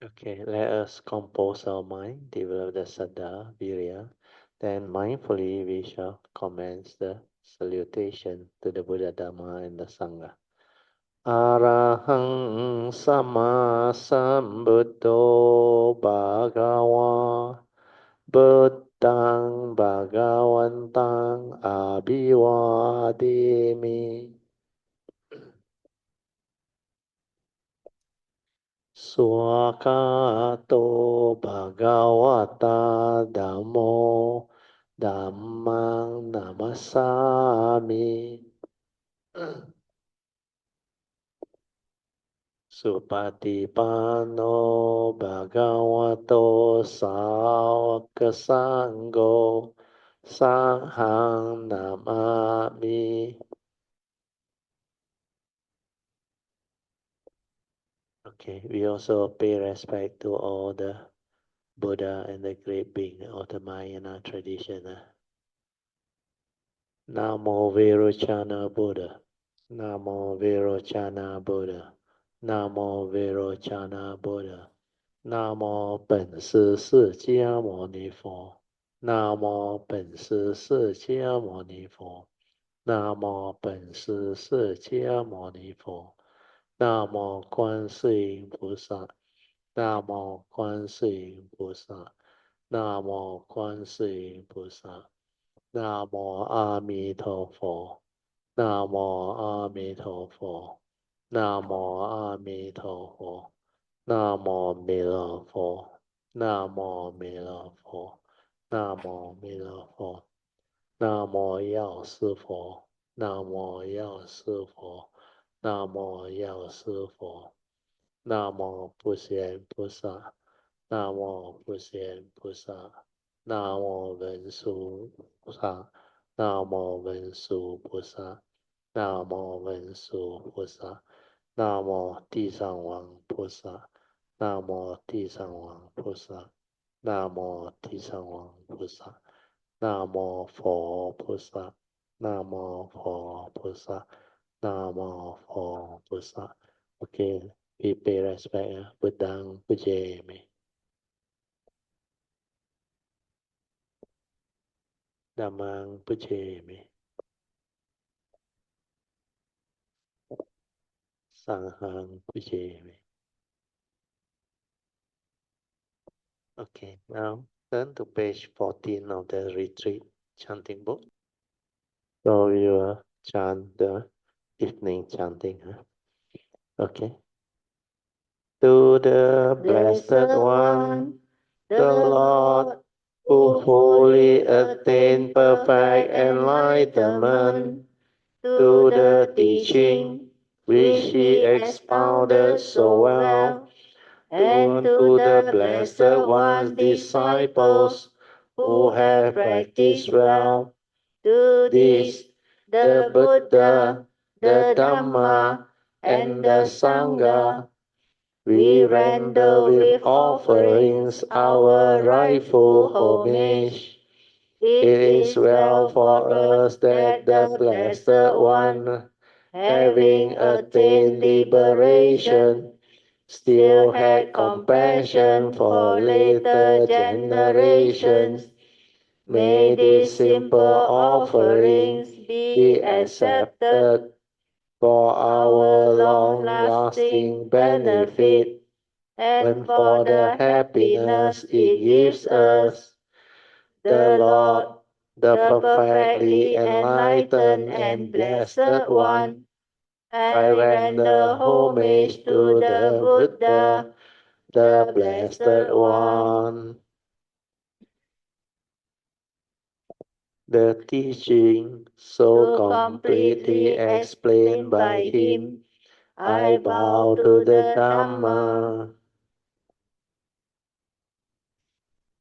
Okay, let us compose our mind, develop the saddha, virya. Then mindfully we shall commence the salutation to the Buddha, Dhamma, and the Sangha. Arahang Sama Sambuddho Bhagava Buddhang Bhagavantang Abhivadimi Swakato Bhagavata Dhammo Dhammang Namasami Supatipanno Bhagavato Sāvaka Sangho Sanghang Namami. Okay, we also pay respect to all the Buddha and the great being of the Mahayana tradition. Namo Virochana Buddha. Namo Virochana Buddha. Namo Virochana Buddha. 南无本师释迦牟尼佛。南无本师释迦牟尼佛。南无本师释迦牟尼佛。南无观世音菩萨。南无观世音菩萨。南无观世音菩萨。南无阿弥陀佛。南无阿弥陀佛。南无阿弥陀佛。南无弥勒佛。南无弥勒佛。南无弥勒佛。南无药师佛。南无药师佛。南无药师佛。南无不贤菩萨。南无不贤菩萨。南无文殊菩萨。南无文殊菩萨。南无文殊菩萨。南无地藏王菩萨。南无地藏王菩萨。南无地藏王菩萨。南无佛菩萨。南无佛菩萨。南无佛菩萨。Okay, we pay respect. Buddhang Pujayami. Dhammang Pujayami. Sanghang Pujayami. Okay, now turn to page 14 of the retreat chanting book. So we will chant the evening chanting. Okay. To the Blessed One, the Lord, who fully attained perfect enlightenment, to the teaching which he expounded so well, and to the Blessed One's disciples who have practiced well, to this, the Buddha, the Dhamma, and the Sangha, we render with offerings our rightful homage. It is well for us that the Blessed One, having attained liberation, still had compassion for later generations. May these simple offerings be accepted for our long-lasting benefit and for the happiness it gives us. The Lord, the perfectly enlightened and blessed One, I render homage to the Buddha, the Blessed One. The teaching so completely explained by him, I bow to the Dhamma.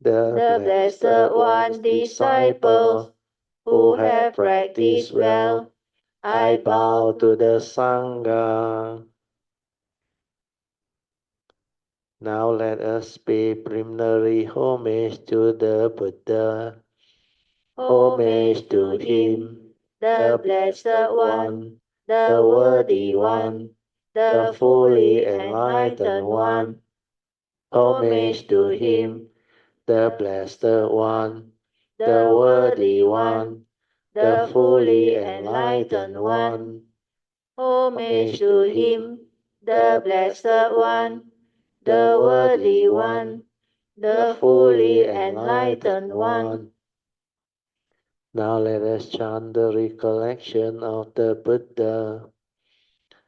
The Blessed One's disciples who have practiced well, I bow to the Sangha. Now let us pay preliminary homage to the Buddha. Homage to him, the Blessed One, the Worthy One, the fully enlightened One. Homage to him, the Blessed One, the Worthy One, the fully enlightened One. Homage to him, the Blessed One, the Worthy One, the fully enlightened One. Now let us chant the recollection of the Buddha.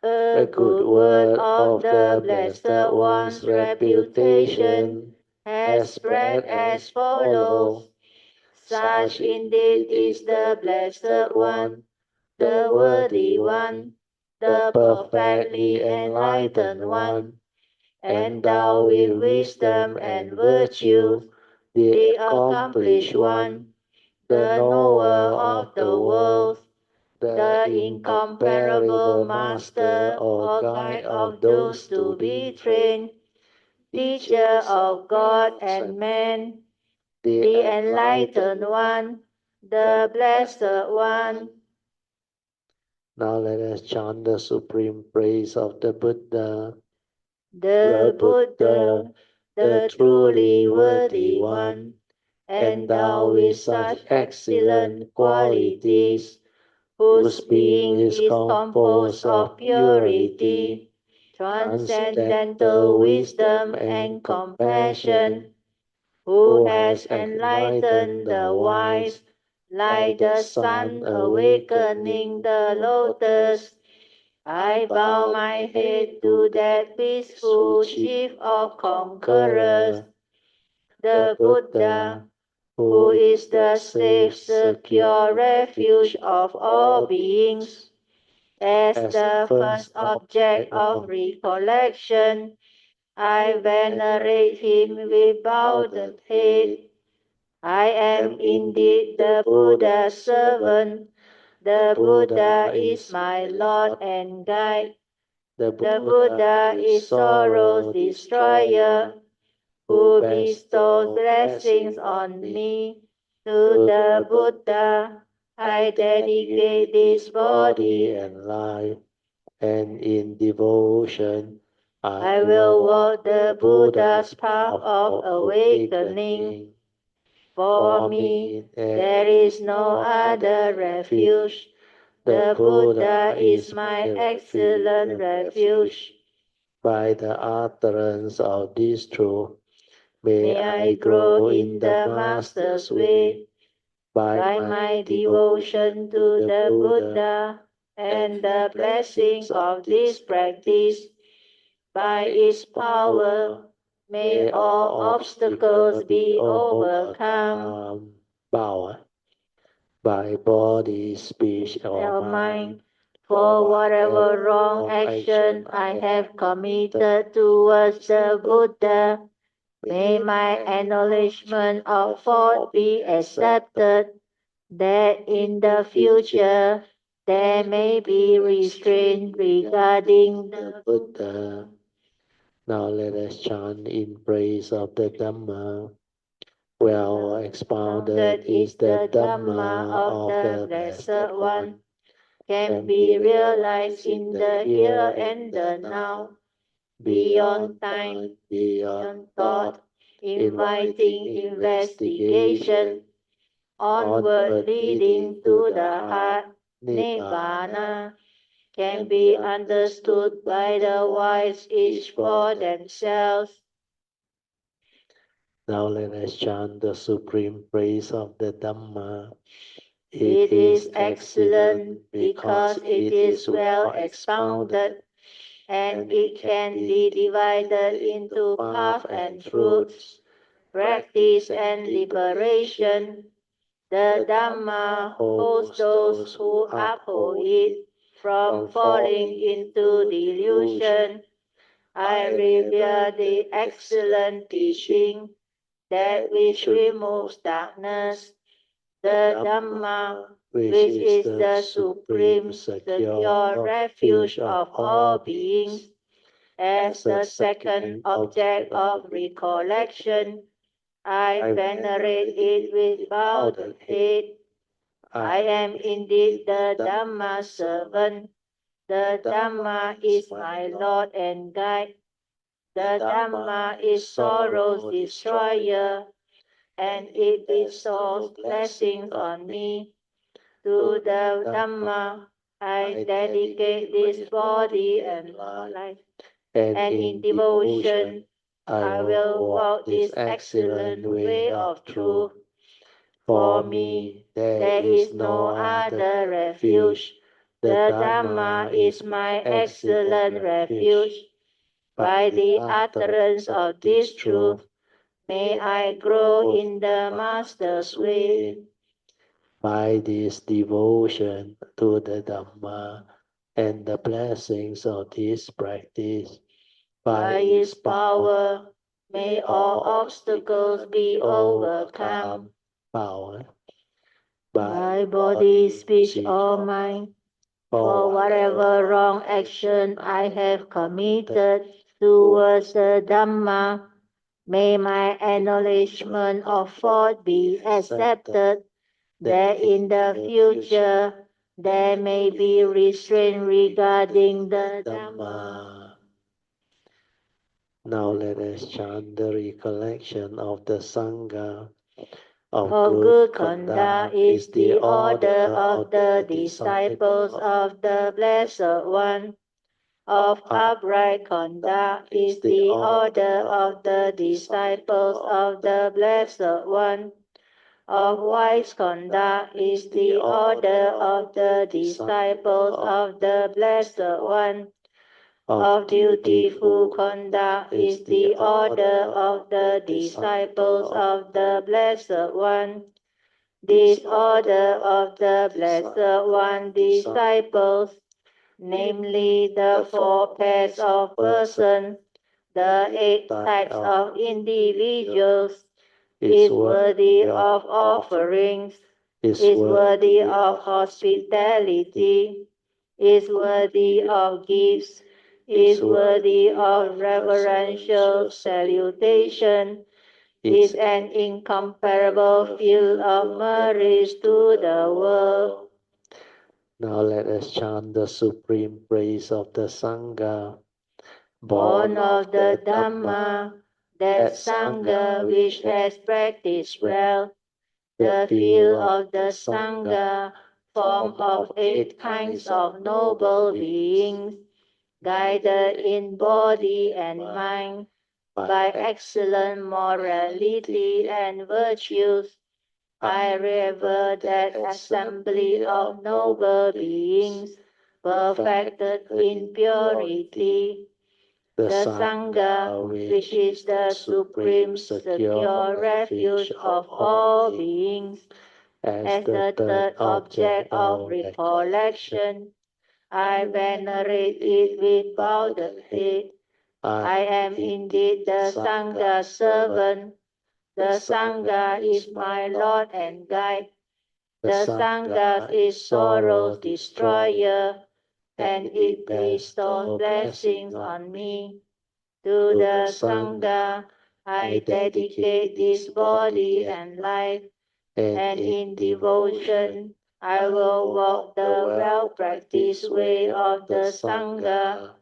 A good word of the Blessed One's reputation has spread as follows. Such indeed is the Blessed One, the Worthy One, the perfectly enlightened One, endowed with wisdom and virtue, the accomplished One, the knower of the world, the incomparable master or guide of those to be trained, teacher of God and man, the enlightened One, the Blessed One. Now let us chant the supreme praise of the Buddha. The Buddha, the truly worthy One, endowed with such excellent qualities, whose being is composed of purity, transcendental wisdom and compassion, who has enlightened the wise, like the sun awakening the lotus. I bow my head to that peaceful chief of conquerors, the Buddha, who is the safe, secure refuge of all beings. As the first object of recollection, I venerate him with bowed head. I am indeed the Buddha's servant. The Buddha is my Lord and guide. The Buddha is sorrow's destroyer, who bestows blessings on me. To the Buddha I dedicate this body and life, and in devotion I will walk the Buddha's path of awakening. For me there is no other refuge. The Buddha is my excellent refuge. By the utterance of this truth, may I grow in the Master's way. By my devotion to the Buddha and the blessings of this practice, by its power, may all obstacles be overcome. Bow by body, speech, or mind, for whatever wrong action I have committed towards the Buddha. May my acknowledgement of fault be accepted, that in the future there may be restraint regarding the Buddha. Now let us chant in praise of the Dhamma. Well expounded is the Dhamma of the Blessed One, can be realized in the here and the now, beyond time, beyond thought, inviting investigation, onward leading to the heart, Nibbana, can be understood by the wise each for themselves. Now let us chant the supreme praise of the Dhamma. It is excellent because it is well expounded, and it can be divided into path and fruits, practice and liberation. The Dhamma holds those who uphold it from falling into delusion. I revere the excellent teaching, that which removes darkness, the Dhamma, which is the supreme secure refuge of all beings. As the second object of recollection, I venerate it with bowed head. I am indeed the Dhamma's servant. The Dhamma is my Lord and guide. The Dhamma is sorrow's destroyer, and it bestows blessings on me. To the Dhamma I dedicate this body and life, and in devotion I will walk this excellent way of truth. For me, there is no other refuge. The Dhamma is my excellent refuge. By the utterance of this truth, may I grow in the Master's way. By this devotion to the Dhamma and the blessings of this practice, By His power, may all obstacles be overcome. Power. By body, speech, or mind, for whatever wrong action I have committed towards the Dhamma, may my acknowledgement of fault be accepted, that in the future there may be restraint regarding the Dhamma. Now let us chant the recollection of the Sangha. Of good conduct is the order of the disciples of the Blessed One. Of upright conduct is the order of the disciples of the Blessed One. Of wise conduct is the order of the disciples of the Blessed One. Of dutiful conduct is the order of the disciples of the Blessed One. This order of the Blessed One disciples, namely the four pairs of persons, the 8 types of individuals, is worthy of offerings, is worthy of hospitality, is worthy of gifts, is worthy of reverential salutation, is an incomparable field of merits to the world. Now let us chant the supreme praise of the Sangha. Born of the Dhamma, that Sangha which has practiced well, the field of the Sangha, formed of 8 kinds of noble beings, guided in body and mind by excellent morality and virtues. I revere that assembly of noble beings, perfected in purity. The Sangha, which is the supreme secure refuge of all beings, as the third object of recollection, I venerate it with bowed head. I am indeed the Sangha's servant. The Sangha is my Lord and guide. The Sangha is sorrow's destroyer, and it bestows blessings on me. To the Sangha I dedicate this body and life, and in devotion I will walk the well-practiced way of the Sangha.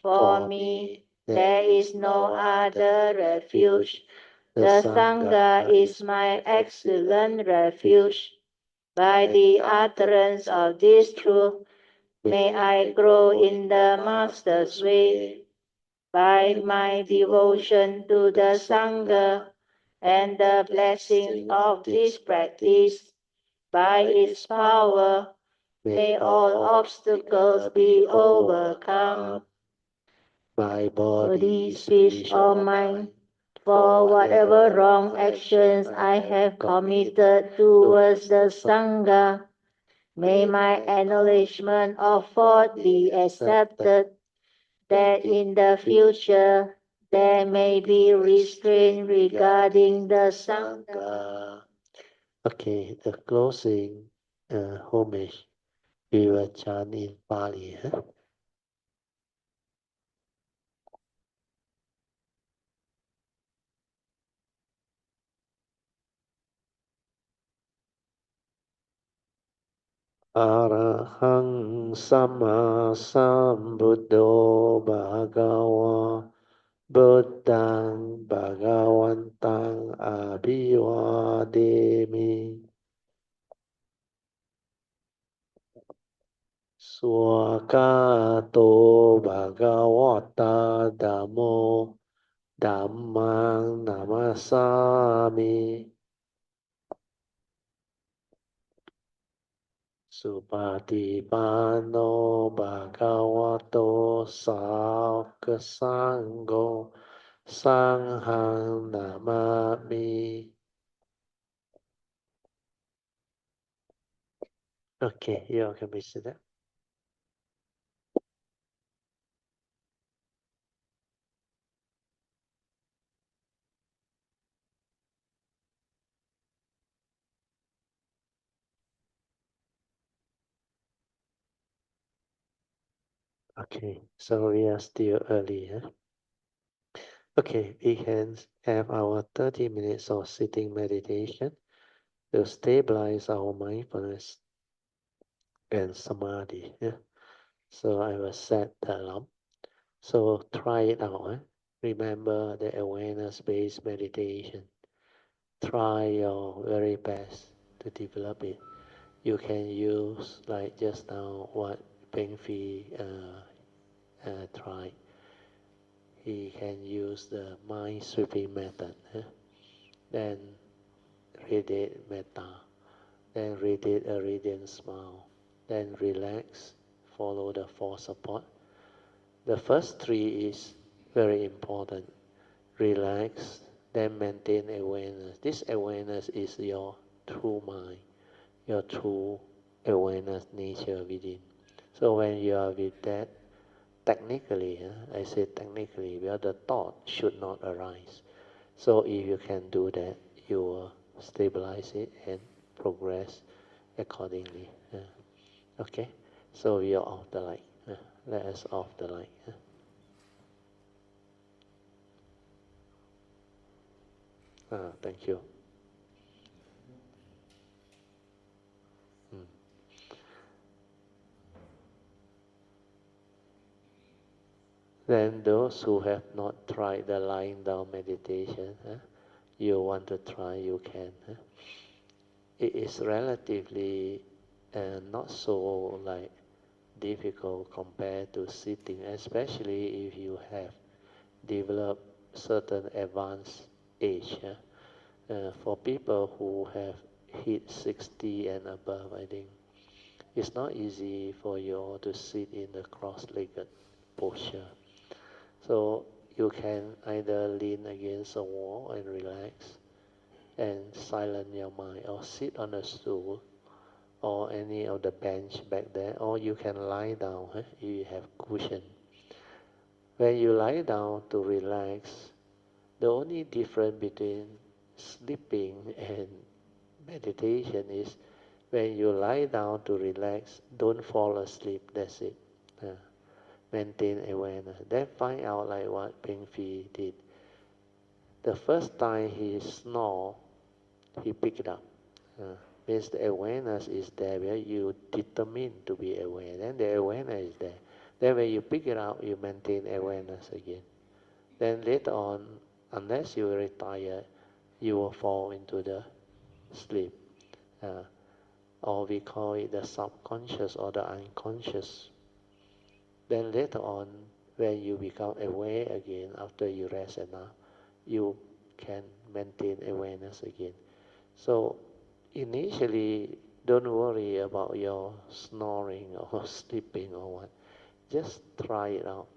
For me, there is no other refuge. The Sangha is my excellent refuge. By the utterance of this truth, may I grow in the Master's way. By my devotion to the Sangha and the blessing of this practice, by its power, may all obstacles be overcome. My Body, speech, or mind, for whatever wrong actions I have committed towards the Sangha, may my acknowledgement of fault be accepted, that in the future there may be restraint regarding the Sangha. Okay, the closing homage we will chant in Pali. Arahang Sama Sambuddho Bhagava Buddhang Bhagavantang Abhivademi Swakato Bhagavata Dhammo Dhammang Namasami Supatipano Bhagavato Sangho Sanghang Namami. Okay, you all can be seated. Okay, so we are still early. Huh? Okay, we can have our 30 minutes of sitting meditation to stabilize our mindfulness and samadhi. Yeah? So I will set the alarm. So try it out. Huh? Remember the awareness-based meditation. Try your very best to develop it. You can use like just now what Peng Phi tried. He can use the mind sweeping method. Then radiate metta. Then radiate a radiant smile. Then relax. Follow the four support. The first three is very important. Relax, then maintain awareness. This awareness is your true mind, your true awareness nature within. So when you are with that, technically, I say technically, where the thought should not arise. So if you can do that, you will stabilize it and progress accordingly. Okay, so we are off the light. Let us off the light. Thank you. Mm. Then those who have not tried the lying down meditation, you want to try, you can. It is relatively not so like difficult compared to sitting, especially if you have developed certain advanced age. For people who have hit 60 and above, I think it's not easy for you all to sit in the cross-legged posture. So you can either lean against a wall and relax and silence your mind, or sit on a stool or any of the bench back there, or you can lie down if you have cushion. When you lie down to relax, the only difference between sleeping and meditation is when you lie down to relax, don't fall asleep, that's it. Maintain awareness. Then find out like what Peng Phi did. The first time he snore, he picked it up. Means the awareness is there where you determine to be aware. Then the awareness is there. Then when you pick it up, you maintain awareness again. Then later on, unless you are retired, you will fall into the sleep. Or we call it the subconscious or the unconscious. Then later on, when you become aware again after you rest enough, you can maintain awareness again. So initially, don't worry about your snoring or sleeping or what. Just try it out.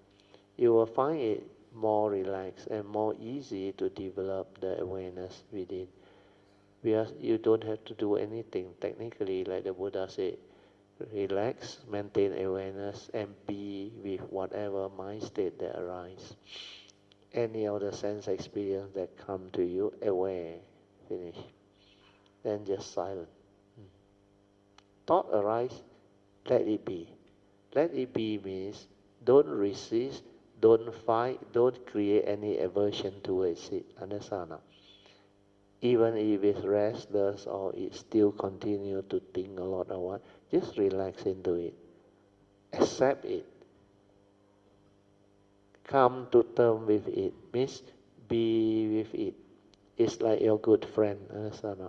You will find it more relaxed and more easy to develop the awareness within. Because you don't have to do anything technically, like the Buddha said, relax, maintain awareness, and be with whatever mind state that arises. Any other sense experience that come to you, aware, finish. Then just silent. Thought arise, let it be. Let it be means don't resist, don't fight, don't create any aversion towards it. Understand? Even if it's restless or it still continue to think a lot or what, just relax into it. Accept it. come to term with it means be with it. It's like your good friend, understand?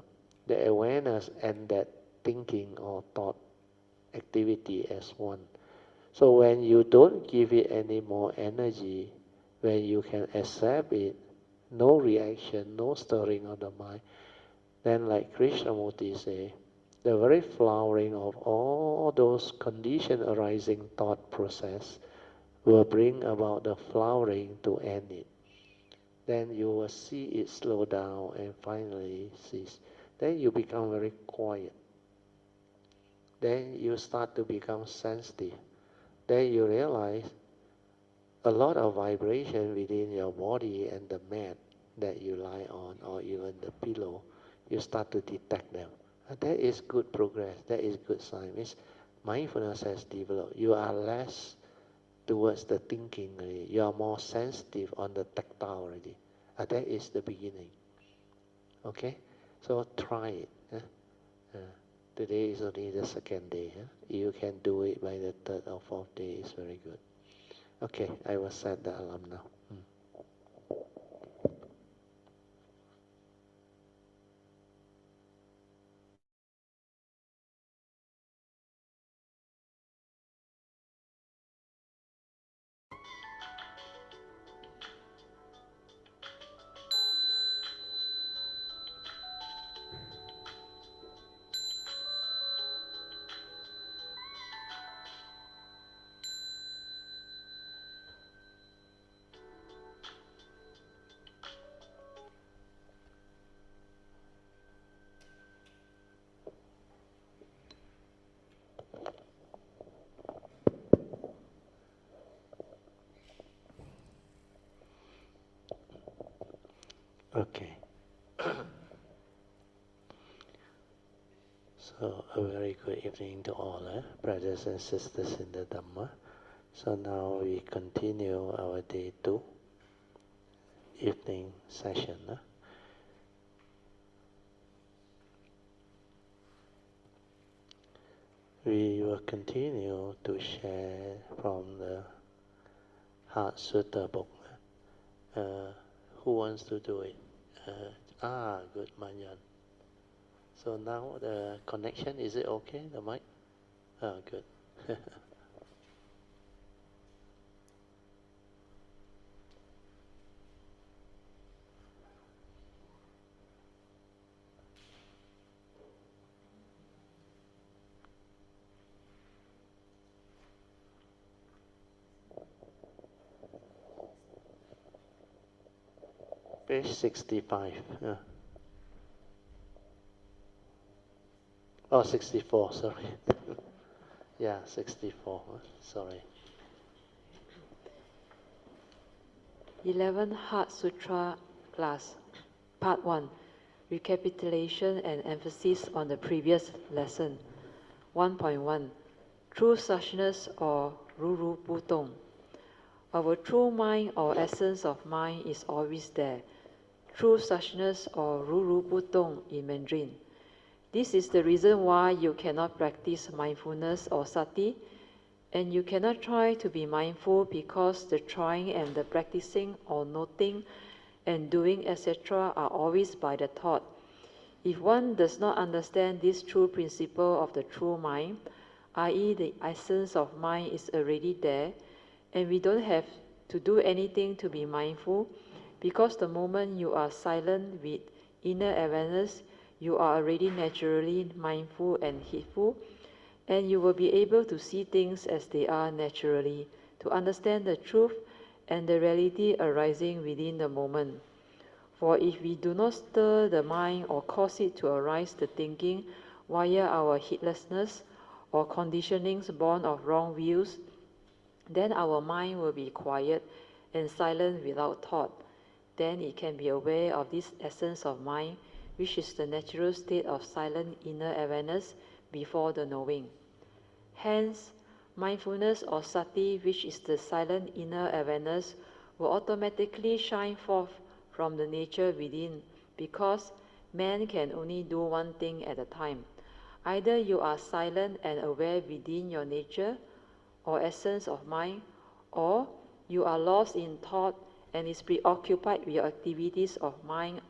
The awareness and that thinking or thought activity as one. So when you don't give it any more energy, when you can accept it, no reaction, no stirring of the mind, then like Krishnamurti say, the very flowering of all those condition arising thought process will bring about the flowering to end it. Then you will see it slow down and finally cease. Then you become very quiet. Then you start to become sensitive. Then you realize a lot of vibration within your body and the mat that you lie on or even the pillow, you start to detect them. And that is good progress. That is good sign. Means mindfulness has developed. You are less towards the thinking already. You are more sensitive on the tactile already. And that is the beginning. Okay? So try it. Today is only the second day. You can do it by the third or fourth day. It's very good. Okay, I will set the alarm now. Okay. So a very good evening to all, brothers and sisters in the Dhamma. So now we continue our day 2 evening session. We will continue to share from the Heart Sutta book. Who wants to do it? Good, Manyan. So now the connection, is it okay, the mic? Good. Page 65. Oh, 64, sorry. Yeah, 64, sorry. 11 Heart Sutra class, Part 1, Recapitulation and emphasis on the previous lesson. 1.1, True Suchness or Ruru Putong. Our true mind or essence of mind is always there. True Suchness or Ruru Putong in Mandarin. This is the reason why you cannot practice mindfulness or sati, and you cannot try to be mindful because the trying and the practicing or noting and doing etc. are always by the thought. If one does not understand this true principle of the true mind, i.e. the essence of mind is already there, and we don't have to do anything to be mindful, because the moment you are silent with inner awareness, you are already naturally mindful and heedful, and you will be able to see things as they are naturally, to understand the truth and the reality arising within the moment. For if we do not stir the mind or cause it to arise the thinking via our heedlessness or conditionings born of wrong views, then our mind will be quiet and silent without thought. Then it can be aware of this essence of mind, which is the natural state of silent inner awareness before the knowing. Hence, mindfulness or sati, which is the silent inner awareness, will automatically shine forth from the nature within, because man can only do one thing at a time. Either you are silent and aware within your nature or essence of mind, or You are lost in thought and is preoccupied with your activities of mind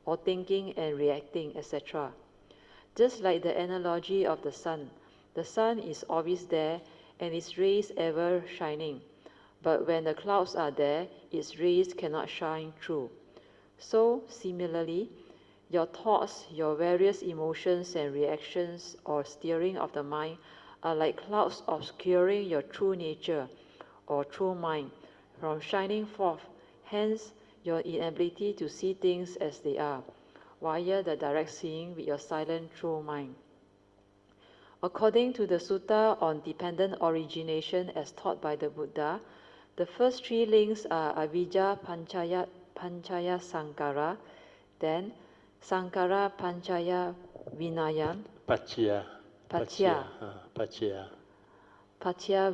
or thinking and reacting, etc. Just like the analogy of the sun is always there and its rays ever shining. But when the clouds are there, its rays cannot shine through. So, similarly, your thoughts, your various emotions and reactions or steering of the mind are like clouds obscuring your true nature or true mind from shining forth, hence your inability to see things as they are, via the direct seeing with your silent true mind. According to the Sutta on dependent origination as taught by the Buddha, the first three links are Avijja Panchaya Sankara, then Sankara Panchaya Vinayan, Pachya. Pachya. Pachya. Pachya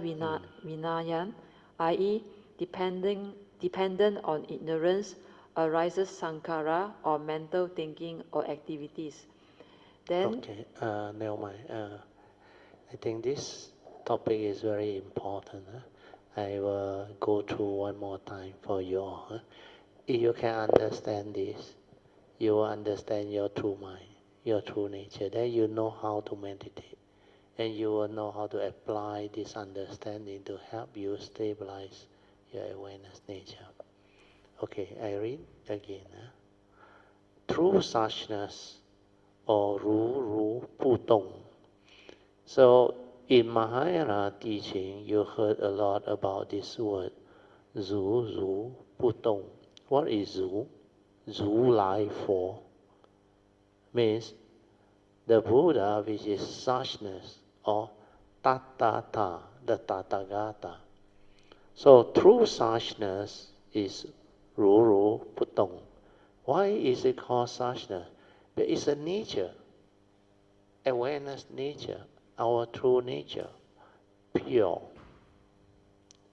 Vinayan, i.e., dependent on ignorance, arises Sankara or mental thinking or activities. Then, okay, never mind. I think this topic is very important. I will go through one more time for you all. If you can understand this, you will understand your true mind, your true nature. Then you know how to meditate. And you will know how to apply this understanding to help you stabilize your awareness nature. Okay, I read again. True suchness or Ru Putong. So in Mahayana teaching, you heard a lot about this word, Zhou Putong. What is Zhou? Zhou life for means the Buddha, which is suchness or Tathata, the Tathagata. So true suchness is Ru Putong. Why is it called suchness? But it's a nature, awareness nature, our true nature, pure.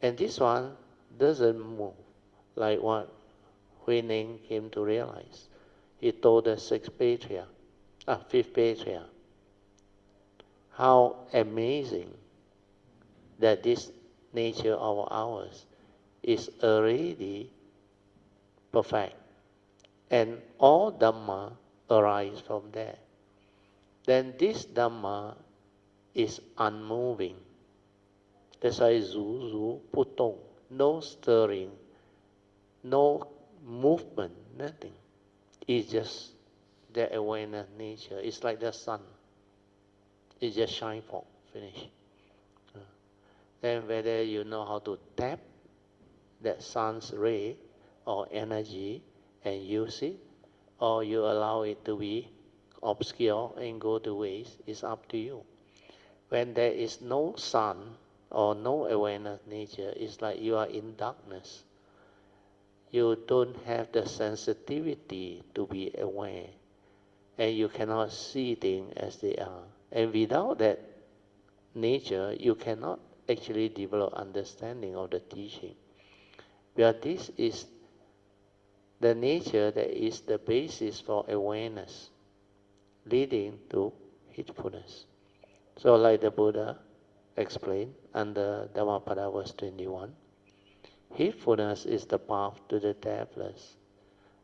And this one doesn't move like what Hui Ning came to realize. He told the fifth patriarch, how amazing that this nature of ours is already perfect. And all Dhamma arise from there. Then this Dhamma is unmoving. That's why Zhu Putong, no stirring, no movement, nothing. It's just the awareness nature. It's like the sun. It just shine forth, finish. Then whether you know how to tap that sun's ray or energy and use it, or you allow it to be obscure and go to waste, it's up to you. When there is no sun or no awareness nature, it's like you are in darkness. You don't have the sensitivity to be aware, and you cannot see things as they are. And without that nature, you cannot actually develop understanding of the teaching. But this is the nature that is the basis for awareness, leading to heedfulness. So like the Buddha explained under Dhammapada verse 21, heedfulness is the path to the deathless,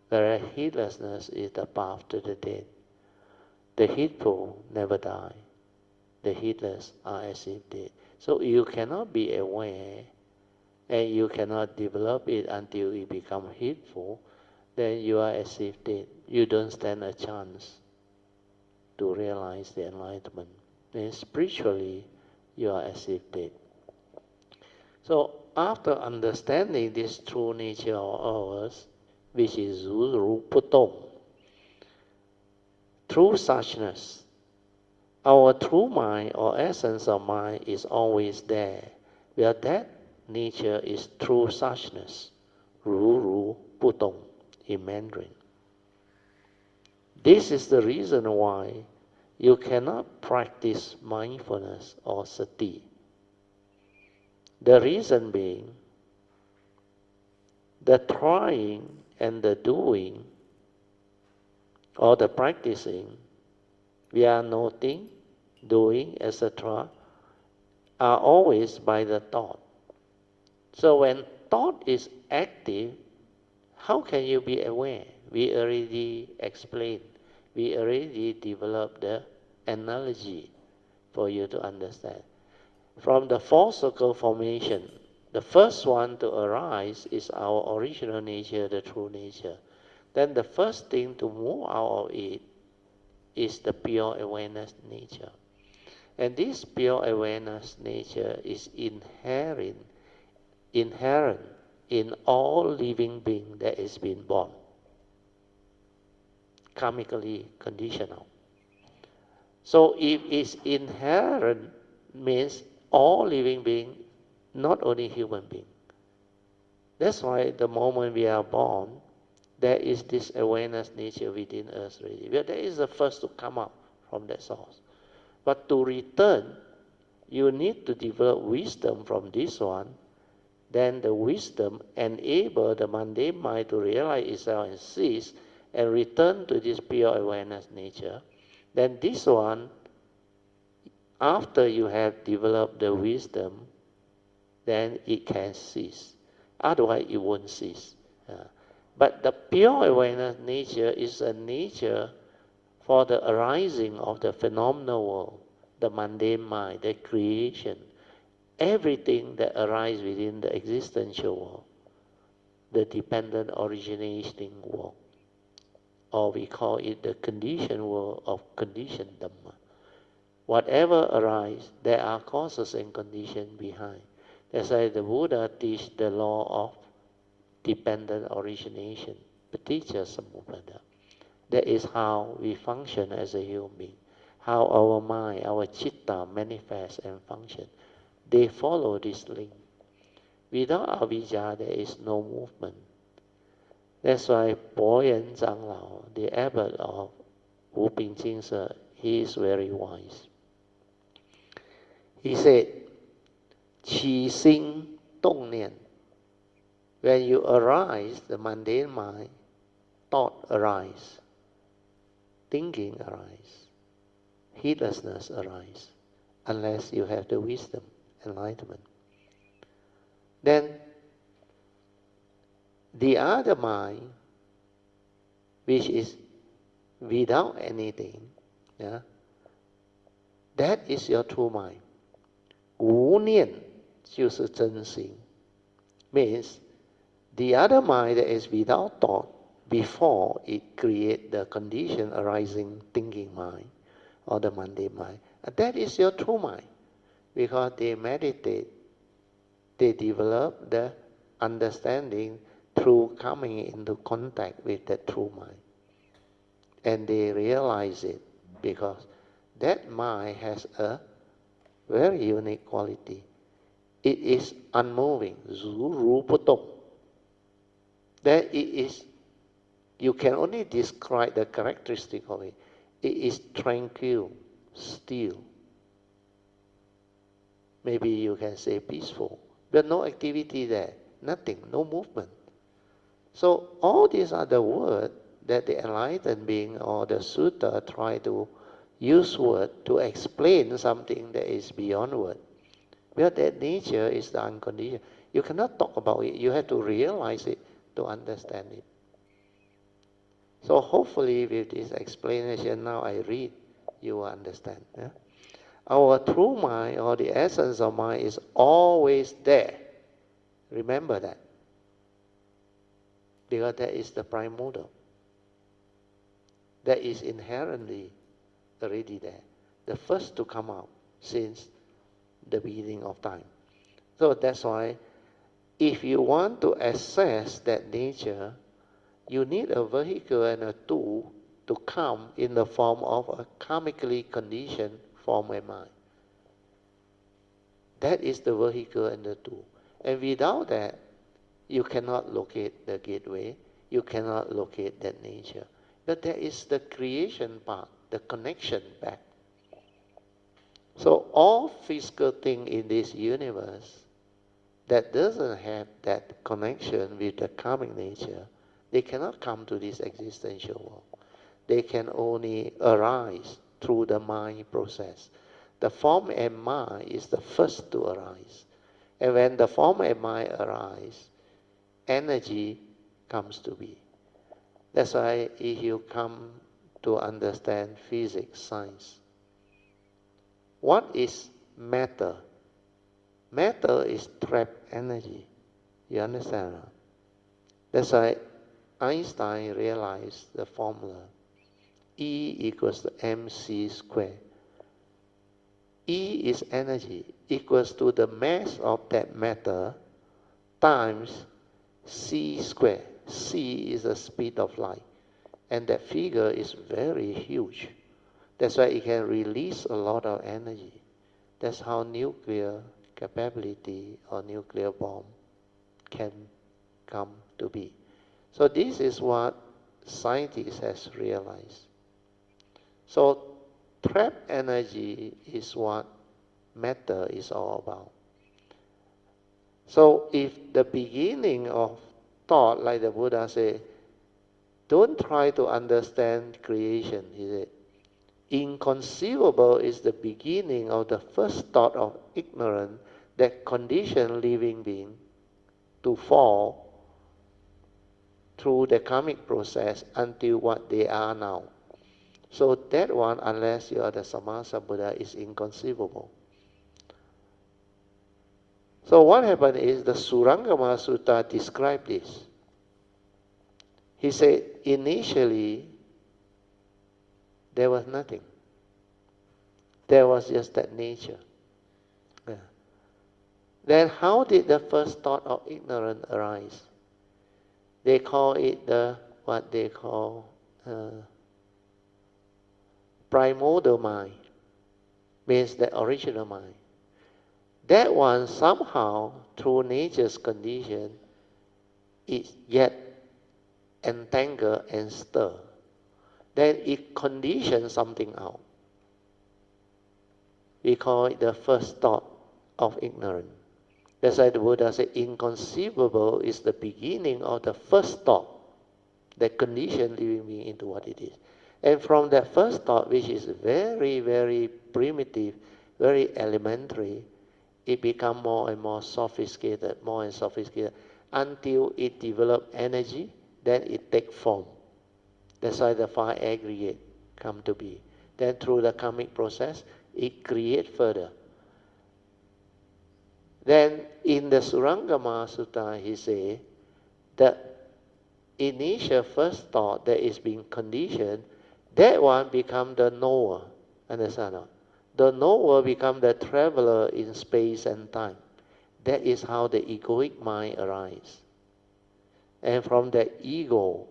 whereas heedlessness is the path to the dead. The heedful never die. The heedless are as if dead. So you cannot be aware and you cannot develop it until you become heedful, then you are as if dead. You don't stand a chance to realize the enlightenment. And spiritually, you are as if dead. So after understanding this true nature of ours, which is Zhu Putong, true suchness, our true mind or essence of mind is always there, where that nature is true suchness, Ru Putong in Mandarin. This is the reason why you cannot practice mindfulness or sati. The reason being, the trying and the doing or the practicing, we are noting, doing, etc., are always by the thought. So when thought is active, how can you be aware? We already explained. We already developed the analogy for you to understand. From the four circle formation, the first one to arise is our original nature, the true nature. Then the first thing to move out of it is the pure awareness nature. And this pure awareness nature is inherent in all living being that is been born, karmically conditional. So if it's inherent, means all living being, not only human being. That's why the moment we are born, there is this awareness nature within us already. That is the first to come up from that source. But to return, you need to develop wisdom from this one. Then the wisdom enable the mundane mind to realize itself and cease and return to this pure awareness nature. Then this one, after you have developed the wisdom, then it can cease. Otherwise, it won't cease. But the pure awareness nature is a nature for the arising of the phenomenal world, the mundane mind, the creation, everything that arises within the existential world, the dependent originating world, or we call it the conditioned world of conditioned Dhamma. Whatever arises, there are causes and conditions behind. That's why the Buddha teach the law of dependent origination, paticca samuppada. That is how we function as a human being, how our mind, our citta manifests and function. They follow this link. Without avijja, there is no movement. That's why Po Yen Zhanglao, the abbot of Wu Ping Jing, he is very wise. He said, qi xing dong nian. When you arise, the mundane mind, thought arise, thinking arise, heedlessness arise, unless you have the wisdom, enlightenment. Then the other mind, which is without anything, that is your true mind. 无念就是真心 means the other mind that is without thought before it create the condition arising thinking mind or the mundane mind. That is your true mind, because they meditate, they develop the understanding through coming into contact with that true mind. And they realize it because that mind has a very unique quality. It is unmoving, Zhou Ru Bu Dong. That it is, you can only describe the characteristic of it. It is tranquil, still. Maybe you can say peaceful, but no activity there, nothing, no movement. So all these are the words that the enlightened being or the Sutra try to use word to explain something that is beyond word. Well, that nature is the unconditioned. You cannot talk about it. You have to realize it to understand it. So hopefully with this explanation now I read, you will understand. Our true mind or the essence of mind is always there. Remember that. Because that is the primordial. That is inherently already there. The first to come out since the beginning of time. So that's why if you want to access that nature, you need a vehicle and a tool to come in the form of a karmically conditioned form and mind. That is the vehicle and the tool. And without that, you cannot locate the gateway. You cannot locate that nature. But there is the creation part, the connection back. So all physical things in this universe that doesn't have that connection with the karmic nature, they cannot come to this existential world. They can only arise through the mind process. The form and mind is the first to arise. And when the form and mind arise, energy comes to be. That's why if you come to understand physics, science, what is matter? Matter is trapped energy. You understand? That's why Einstein realized the formula E equals to mc squared. E is energy equals to the mass of that matter times c squared. C is the speed of light. And that figure is very huge. That's why it can release a lot of energy. That's how nuclear capability or nuclear bomb can come to be. So this is what scientists has realized. So trapped energy is what matter is all about. So if the beginning of thought, like the Buddha said, don't try to understand creation, he said. Inconceivable is the beginning of the first thought of ignorance that condition living being to fall through the karmic process until what they are now. So that one, unless you are the Samasa Buddha, is inconceivable. So what happened is the Surangama Sutta described this. He said, initially, there was nothing. There was just that nature. Yeah. Then how did the first thought of ignorance arise? They call it what they call primordial mind, means the original mind. That one somehow, through nature's condition, is yet entangled and stirred. Then it conditions something out. We call it the first thought of ignorance. That's why the Buddha said, inconceivable is the beginning of the first thought that conditions living being into what it is. And from that first thought, which is very, very primitive, very elementary, it becomes more and more sophisticated, until it develops energy, then it takes form. That's why the five aggregate come to be. Then through the karmic process, it creates further. Then in the Surangama Sutta, he says, the initial first thought that is being conditioned, that one becomes the knower. Understand? The knower becomes the traveler in space and time. That is how the egoic mind arises. And from that ego,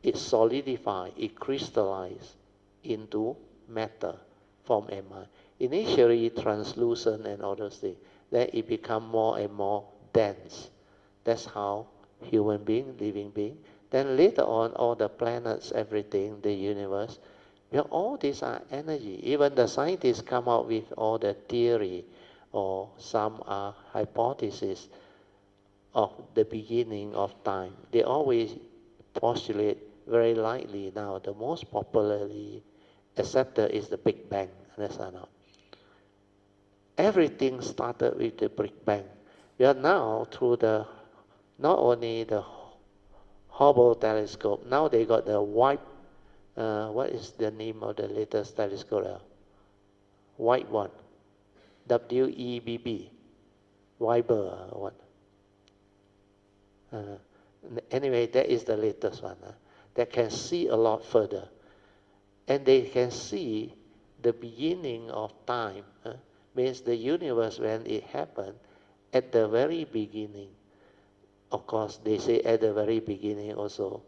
it solidifies, it crystallizes into matter, form and mind. Initially translucent and all those things. Then it becomes more and more dense. That's how human being, living being. Then later on, all the planets, everything, the universe, well, all these are energy. Even the scientists come out with all the theory, or some are hypotheses of the beginning of time. They always postulate very lightly now. The most popularly accepted is the Big Bang. Understand? Everything started with the Big Bang. We are now through the not only the Hubble telescope. Now they got the what is the name of the latest telescope? White one. WEBB. Weber or what? Anyway, that is the latest one. That can see a lot further. And they can see the beginning of time. Means the universe when it happened at the very beginning. Of course, they say at the very beginning also,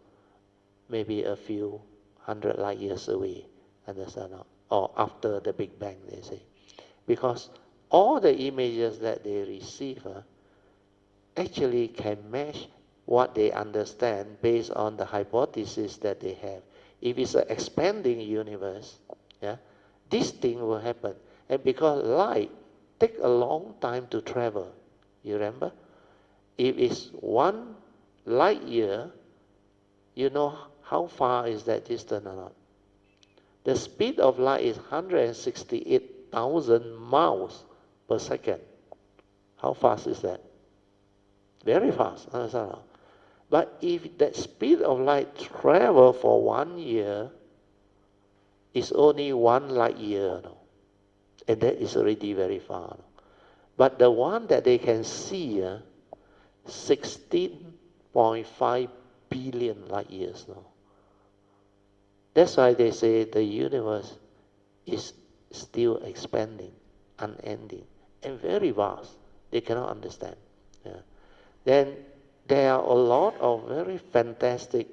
maybe a few hundred light years away, understand? Or after the Big Bang, they say. Because all the images that they receive actually can match what they understand based on the hypothesis that they have. If it's an expanding universe, yeah, this thing will happen. And because light takes a long time to travel, you remember? If it's 1 light year, you know how far is that distance or not? The speed of light is 168,000 miles per second. How fast is that? very fast. Understand? But if that speed of light travel for 1 year, it's only 1 light year, and that is already very far. But the one that they can see, 16.5 billion light years now. That's why they say the universe is still expanding, unending, and very vast. They cannot understand. Yeah. Then there are a lot of very fantastic,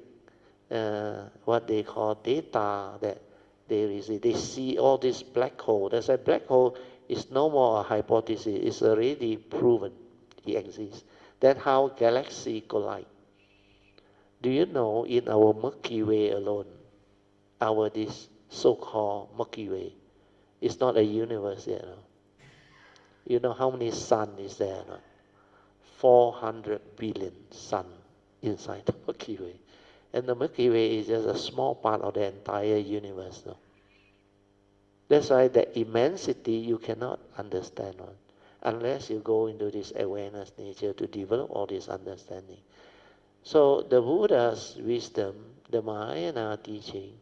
what they call data that they receive. They see all this black hole. That's why black hole is no more a hypothesis. It's already proven it exists. That's how galaxies collide. Do you know in our Milky Way alone, our this so-called Milky Way is not a universe yet. No? You know how many sun is there? No? 400 billion sun inside the Milky Way. And the Milky Way is just a small part of the entire universe. No? That's why the immensity you cannot understand unless you go into this awareness nature to develop all this understanding. So the Buddha's wisdom, the Mahayana teaching,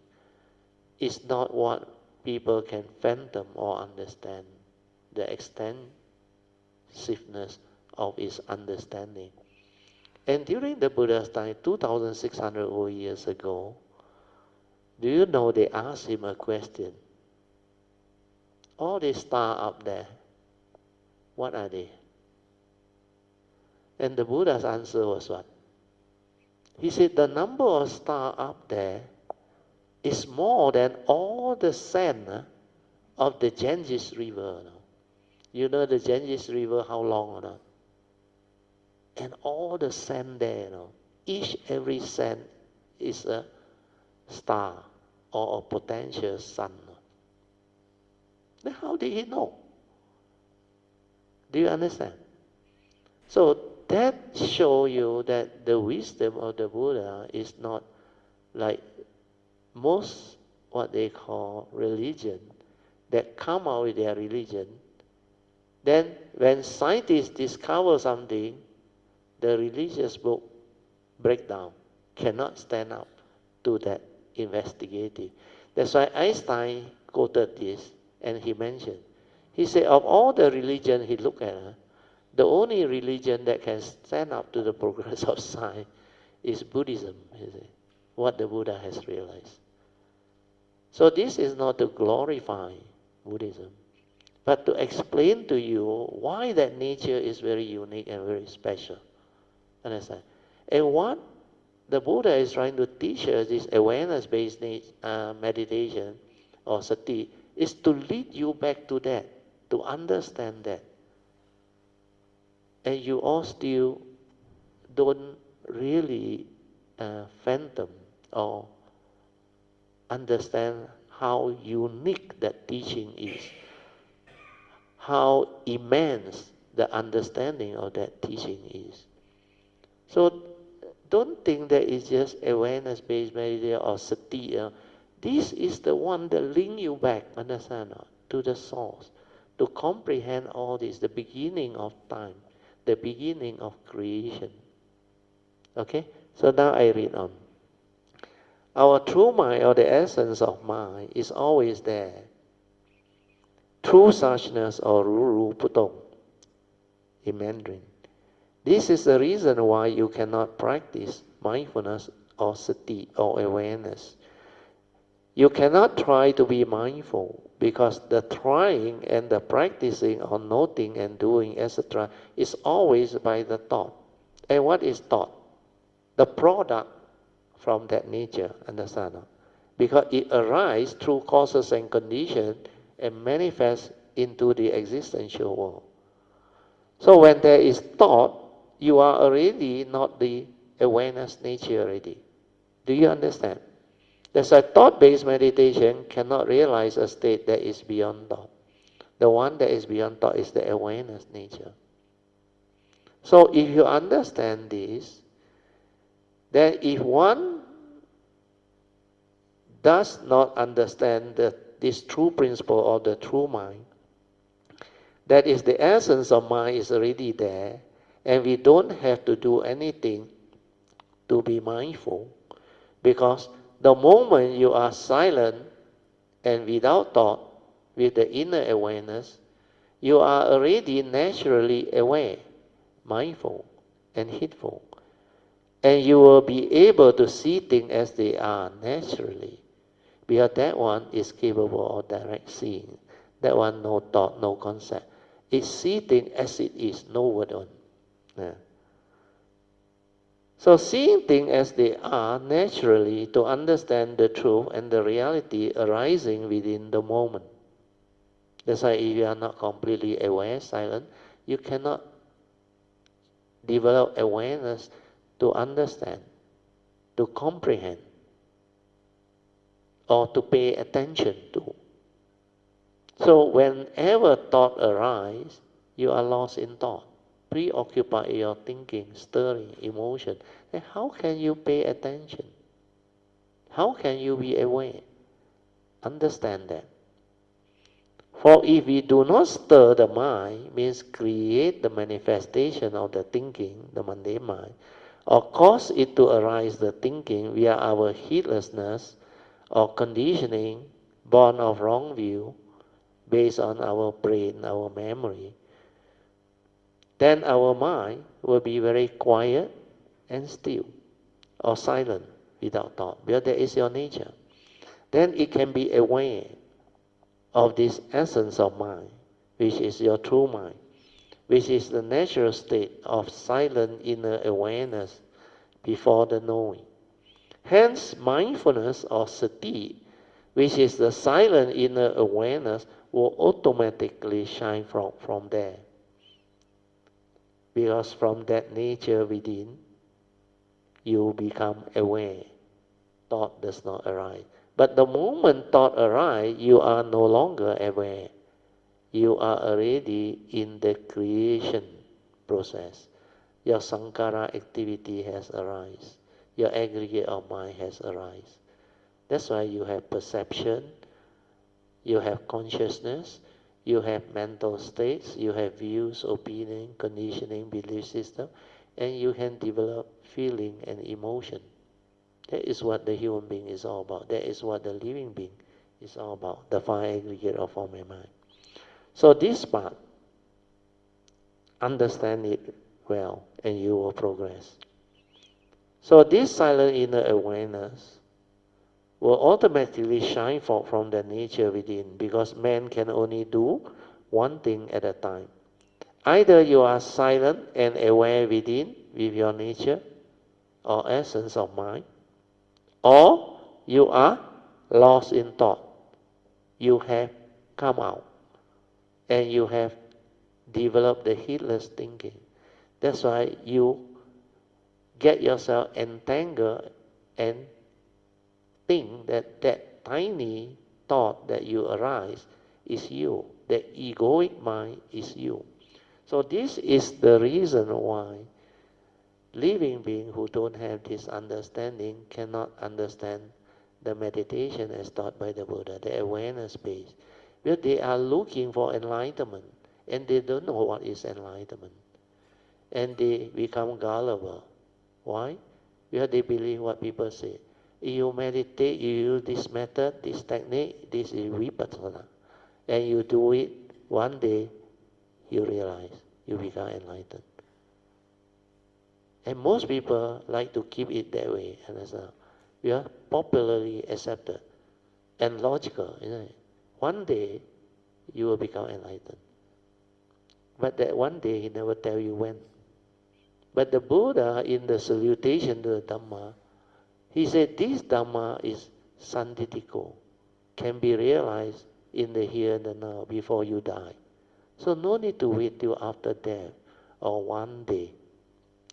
is not what people can fathom or understand, the extensiveness of its understanding. And during the Buddha's time, 2,600 old years ago, do you know they asked him a question? All these stars up there, what are they? And the Buddha's answer was what? He said the number of stars up there is more than all the sand of the Ganges River. You know the Ganges River, how long or not? And all the sand there, every sand is a star or a potential sun. Then how did he know? Do you understand? So that shows you that the wisdom of the Buddha is not like most what they call religion that come out with their religion. Then when scientists discover something, the religious book break down, cannot stand up to that investigative. That's why Einstein quoted this and he mentioned. He said of all the religion he looked at, the only religion that can stand up to the progress of science is Buddhism, what the Buddha has realized. So this is not to glorify Buddhism, but to explain to you why that nature is very unique and very special. Understand? And what the Buddha is trying to teach us, this awareness-based meditation or sati, is to lead you back to that, to understand that. And you all still don't really fathom or understand how unique that teaching is, how immense the understanding of that teaching is. So don't think that it's just awareness-based meditation or sati. This is the one that link you back, understand, to the source, to comprehend all this, the beginning of time, the beginning of creation. Okay? So now I read on. Our true mind, or the essence of mind, is always there. True suchness, or Ru Putong in Mandarin. This is the reason why you cannot practice mindfulness or sati or awareness. You cannot try to be mindful because the trying and the practicing or noting and doing, etc., is always by the thought. And what is thought? The product from that nature, understand? Because it arises through causes and conditions and manifests into the existential world. So when there is thought, you are already not the awareness nature already. Do you understand? That's why thought-based meditation cannot realize a state that is beyond thought. The one that is beyond thought is the awareness nature. So if you understand this, then if one does not understand this true principle of the true mind, that is the essence of mind is already there, And we don't have to do anything to be mindful, because the moment you are silent and without thought, with the inner awareness, you are already naturally aware, mindful, and heedful. And you will be able to see things as they are naturally. Because that one is capable of direct seeing. That one, no thought, no concept. It sees things as it is, no word on. Yeah. So seeing things as they are naturally, to understand the truth and the reality arising within the moment. That's why if you are not completely aware, silent, you cannot develop awareness to understand, to comprehend, or to pay attention to. So whenever thought arises, you are lost in thought, preoccupied in your thinking, stirring, emotion. Then how can you pay attention? How can you be aware? Understand that. For if we do not stir the mind, means create the manifestation of the thinking, the mundane mind, or cause it to arise the thinking via our heedlessness or conditioning born of wrong view based on our brain, our memory, then our mind will be very quiet and still, or silent without thought, because that is your nature. Then it can be aware of this essence of mind, which is your true mind, which is the natural state of silent inner awareness before the knowing. Hence, mindfulness or sati, which is the silent inner awareness, will automatically shine from there. Because from that nature within, you become aware. Thought does not arise. But the moment thought arises, you are no longer aware. You are already in the creation process. Your sankhara activity has arisen. Your aggregate of mind has arisen. That's why you have perception, you have consciousness, you have mental states, you have views, opinion, conditioning, belief system, and you can develop feeling and emotion. That is what the human being is all about. That is what the living being is all about. The five aggregate of form and mind. So this part, understand it well, and you will progress. So this silent inner awareness will automatically shine forth from the nature within, because man can only do one thing at a time. Either you are silent and aware within with your nature or essence of mind, or you are lost in thought. You have come out and you have developed the heedless thinking. That's why you get yourself entangled and think that that tiny thought that you arise is you. The egoic mind is you. So this is the reason why living beings who don't have this understanding cannot understand the meditation as taught by the Buddha, the awareness base. Because they are looking for enlightenment and they don't know what is enlightenment. And they become gullible. Why? Because they believe what people say. If you meditate, you use this method, this technique, this is vipassana. And you do it, one day you realize you become enlightened. And most people like to keep it that way. Understand? We are popularly accepted and logical. Isn't it? One day you will become enlightened. But that one day he never tell you when. But the Buddha, in the salutation to the Dhamma, he said this Dhamma is sanditiko, can be realized in the here and the now before you die. So no need to wait till after death or one day.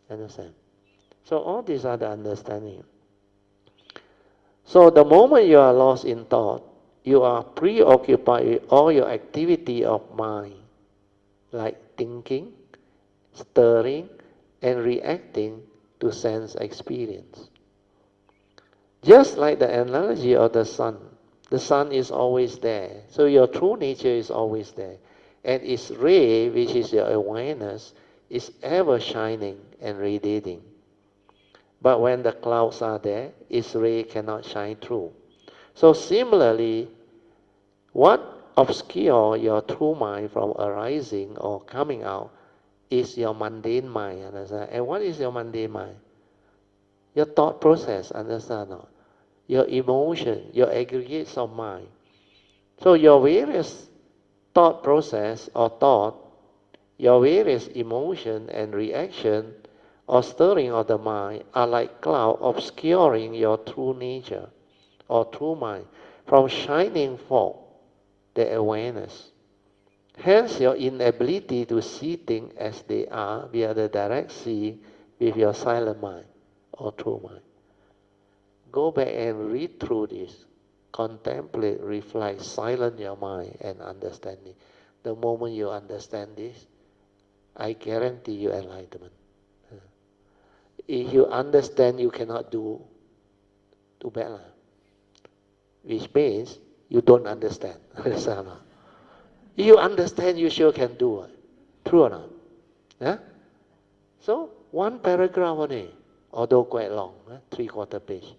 Understand? So all these are the understanding. So the moment you are lost in thought, you are preoccupied with all your activity of mind, like thinking, stirring, and reacting to sense experience. Just like the analogy of the sun is always there. So your true nature is always there. And its ray, which is your awareness, is ever shining and radiating. But when the clouds are there, its ray cannot shine through. So similarly, what obscures your true mind from arising or coming out is your mundane mind, understand? And what is your mundane mind? Your thought process, understand? Not? Your emotion, your aggregates of mind. So your various thought process or thought, your various emotion and reaction or stirring of the mind are like cloud obscuring your true nature or true mind from shining forth the awareness. Hence your inability to see things as they are via the direct seeing with your silent mind or true mind. Go back and read through this. Contemplate, reflect, silence your mind and understanding. The moment you understand this, I guarantee you enlightenment. If you understand, you cannot do too bad. Which means you don't understand. Understand? If you understand, you sure can do it. True or not? Yeah? So, one paragraph only, although quite long, 3/4 page.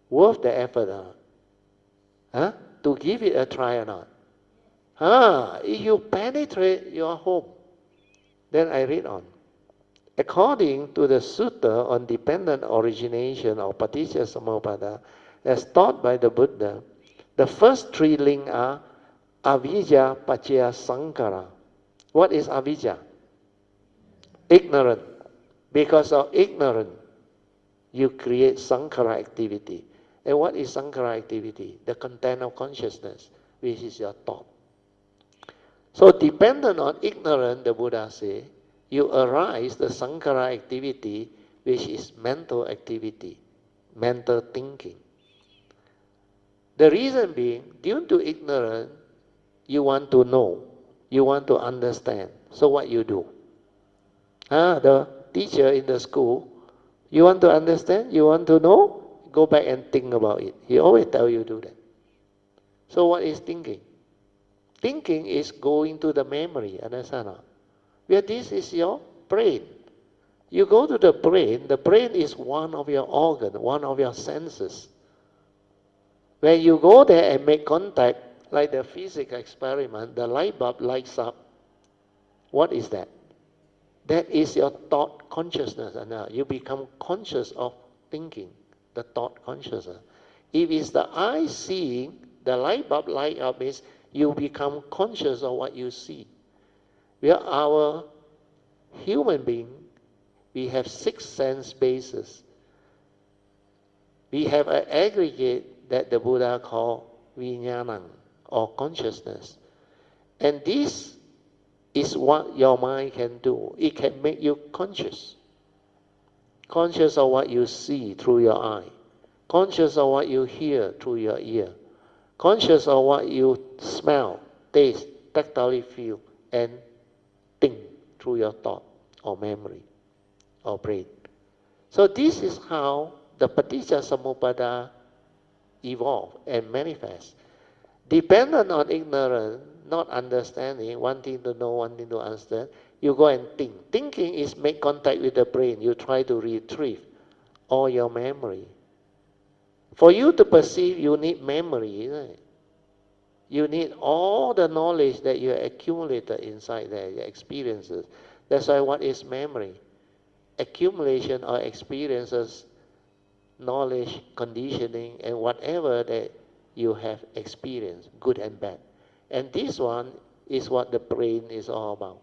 Worth the effort, huh? To give it a try or not? If you penetrate your home, then I read on. According to the Sutra on dependent origination of Paticca Samuppada, as taught by the Buddha, the first three links are Avijja Paccaya Sankhara. What is Avijja? Ignorant. Because of ignorance, you create Sankhara activity. And what is Sankhara activity? The content of consciousness, which is your thought. So dependent on ignorance, the Buddha says, you arise the Sankhara activity, which is mental activity, mental thinking. The reason being, due to ignorance, you want to know, you want to understand. So what you do? The teacher in the school, you want to understand, you want to know, go back and think about it. He always tell you to do that. So what is thinking? Thinking is going to the memory, understand? Where this is your brain. You go to the brain is one of your organs, one of your senses. When you go there and make contact, like the physics experiment, the light bulb lights up. What is that? That is your thought consciousness. And now you become conscious of thinking, the thought consciousness. If it's the eye seeing, the light bulb light up means you become conscious of what you see. We are our human being, we have 6 sense bases. We have an aggregate that the Buddha called vijnana, or consciousness. And this is what your mind can do. It can make you conscious. Conscious of what you see through your eye. Conscious of what you hear through your ear. Conscious of what you smell, taste, tactily feel, and think through your thought or memory or brain. So this is how the Paticca Samuppada evolve and manifest. Dependent on ignorance, not understanding, wanting to know, wanting to understand, you go and think. Thinking is make contact with the brain. You try to retrieve all your memory. For you to perceive, you need memory, isn't it? You need all the knowledge that you accumulated inside there, your experiences. That's why what is memory? Accumulation of experiences, knowledge, conditioning, and whatever that you have experienced, good and bad. And this one is what the brain is all about.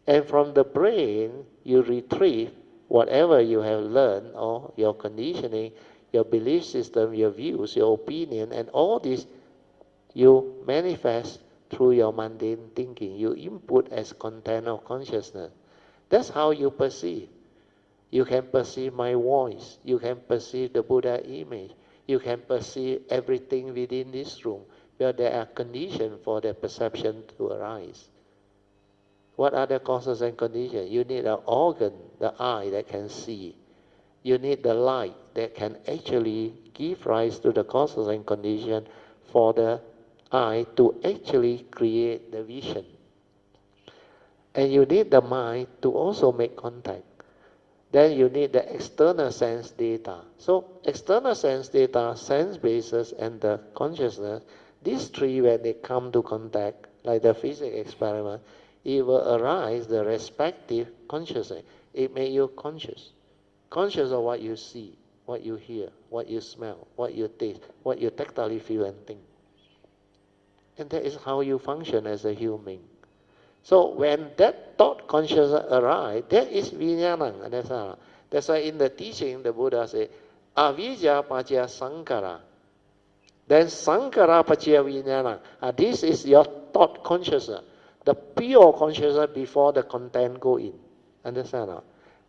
And from the brain, you retrieve whatever you have learned or your conditioning, your belief system, your views, your opinion, and all this you manifest through your mundane thinking. You input as content of consciousness. That's how you perceive. You can perceive my voice. You can perceive the Buddha image. You can perceive everything within this room, where there are conditions for the perception to arise. What are the causes and conditions? You need an organ, the eye, that can see. You need the light that can actually give rise to the causes and conditions for the eye to actually create the vision. And you need the mind to also make contact. Then you need the external sense data. So external sense data, sense basis, and the consciousness, these three, when they come to contact, like the physics experiment, it will arise the respective consciousness. It makes you conscious. Conscious of what you see, what you hear, what you smell, what you taste, what you tactily feel and think. And that is how you function as a human being. So when that thought consciousness arises, that is vijnana. That's why in the teaching, the Buddha said, avijja pacaya sankara. Then sankara pacaya vijnana. This is your thought consciousness, the pure consciousness before the content go in. Understand?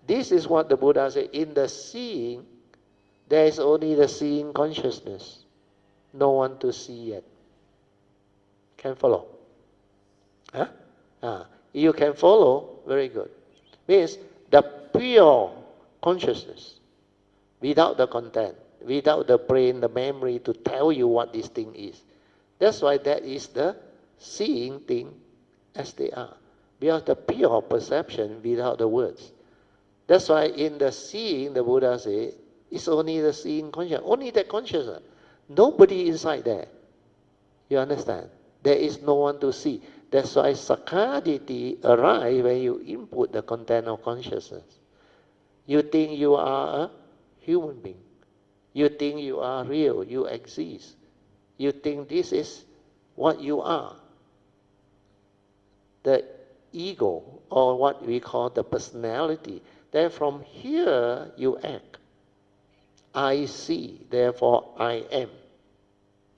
This is what the Buddha said. In the seeing, there is only the seeing consciousness. No one to see yet. Can follow? Huh? You can follow, very good. Means the pure consciousness, without the content, without the brain, the memory to tell you what this thing is. That's why that is the seeing thing as they are. Because the pure perception without the words. That's why in the seeing, the Buddha says, it's only the seeing consciousness, only the consciousness. Nobody inside there. You understand? There is no one to see. That's why sakkaditi arises when you input the content of consciousness. You think you are a human being. You think you are real, you exist. You think this is what you are. The ego, or what we call the personality. Then from here you act. I see, therefore I am.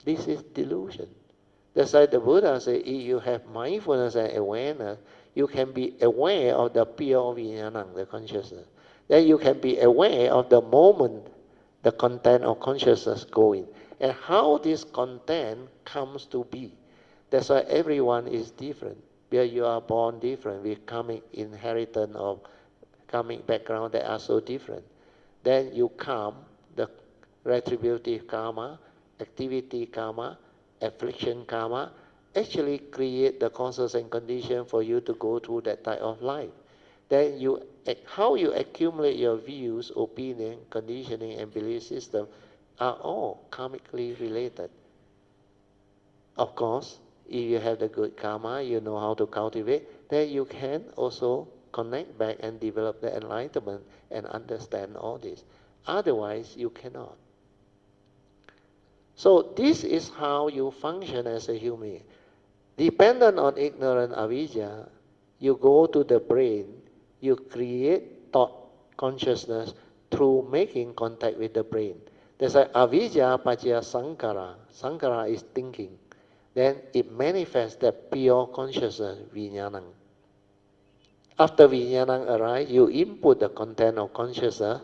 This is delusion. That's why the Buddha said, if you have mindfulness and awareness, you can be aware of the pure vijnana, the consciousness. Then you can be aware of the moment the content of consciousness going, and how this content comes to be. That's why everyone is different. Because you are born different, with coming inheritance of coming background that are so different. Then you come, the retributive karma, activity karma, affliction karma, actually create the causes and conditions for you to go through that type of life. Then you, how you accumulate your views, opinion, conditioning, and belief system are all karmically related. Of course, if you have the good karma, you know how to cultivate, then you can also connect back and develop the enlightenment and understand all this. Otherwise, you cannot. So this is how you function as a human. Dependent on ignorant avijja, you go to the brain, you create thought consciousness through making contact with the brain. There's a avijja pacaya sankara. Sankara is thinking. Then it manifests that pure consciousness, vijnana. After vijnana arises, you input the content of consciousness.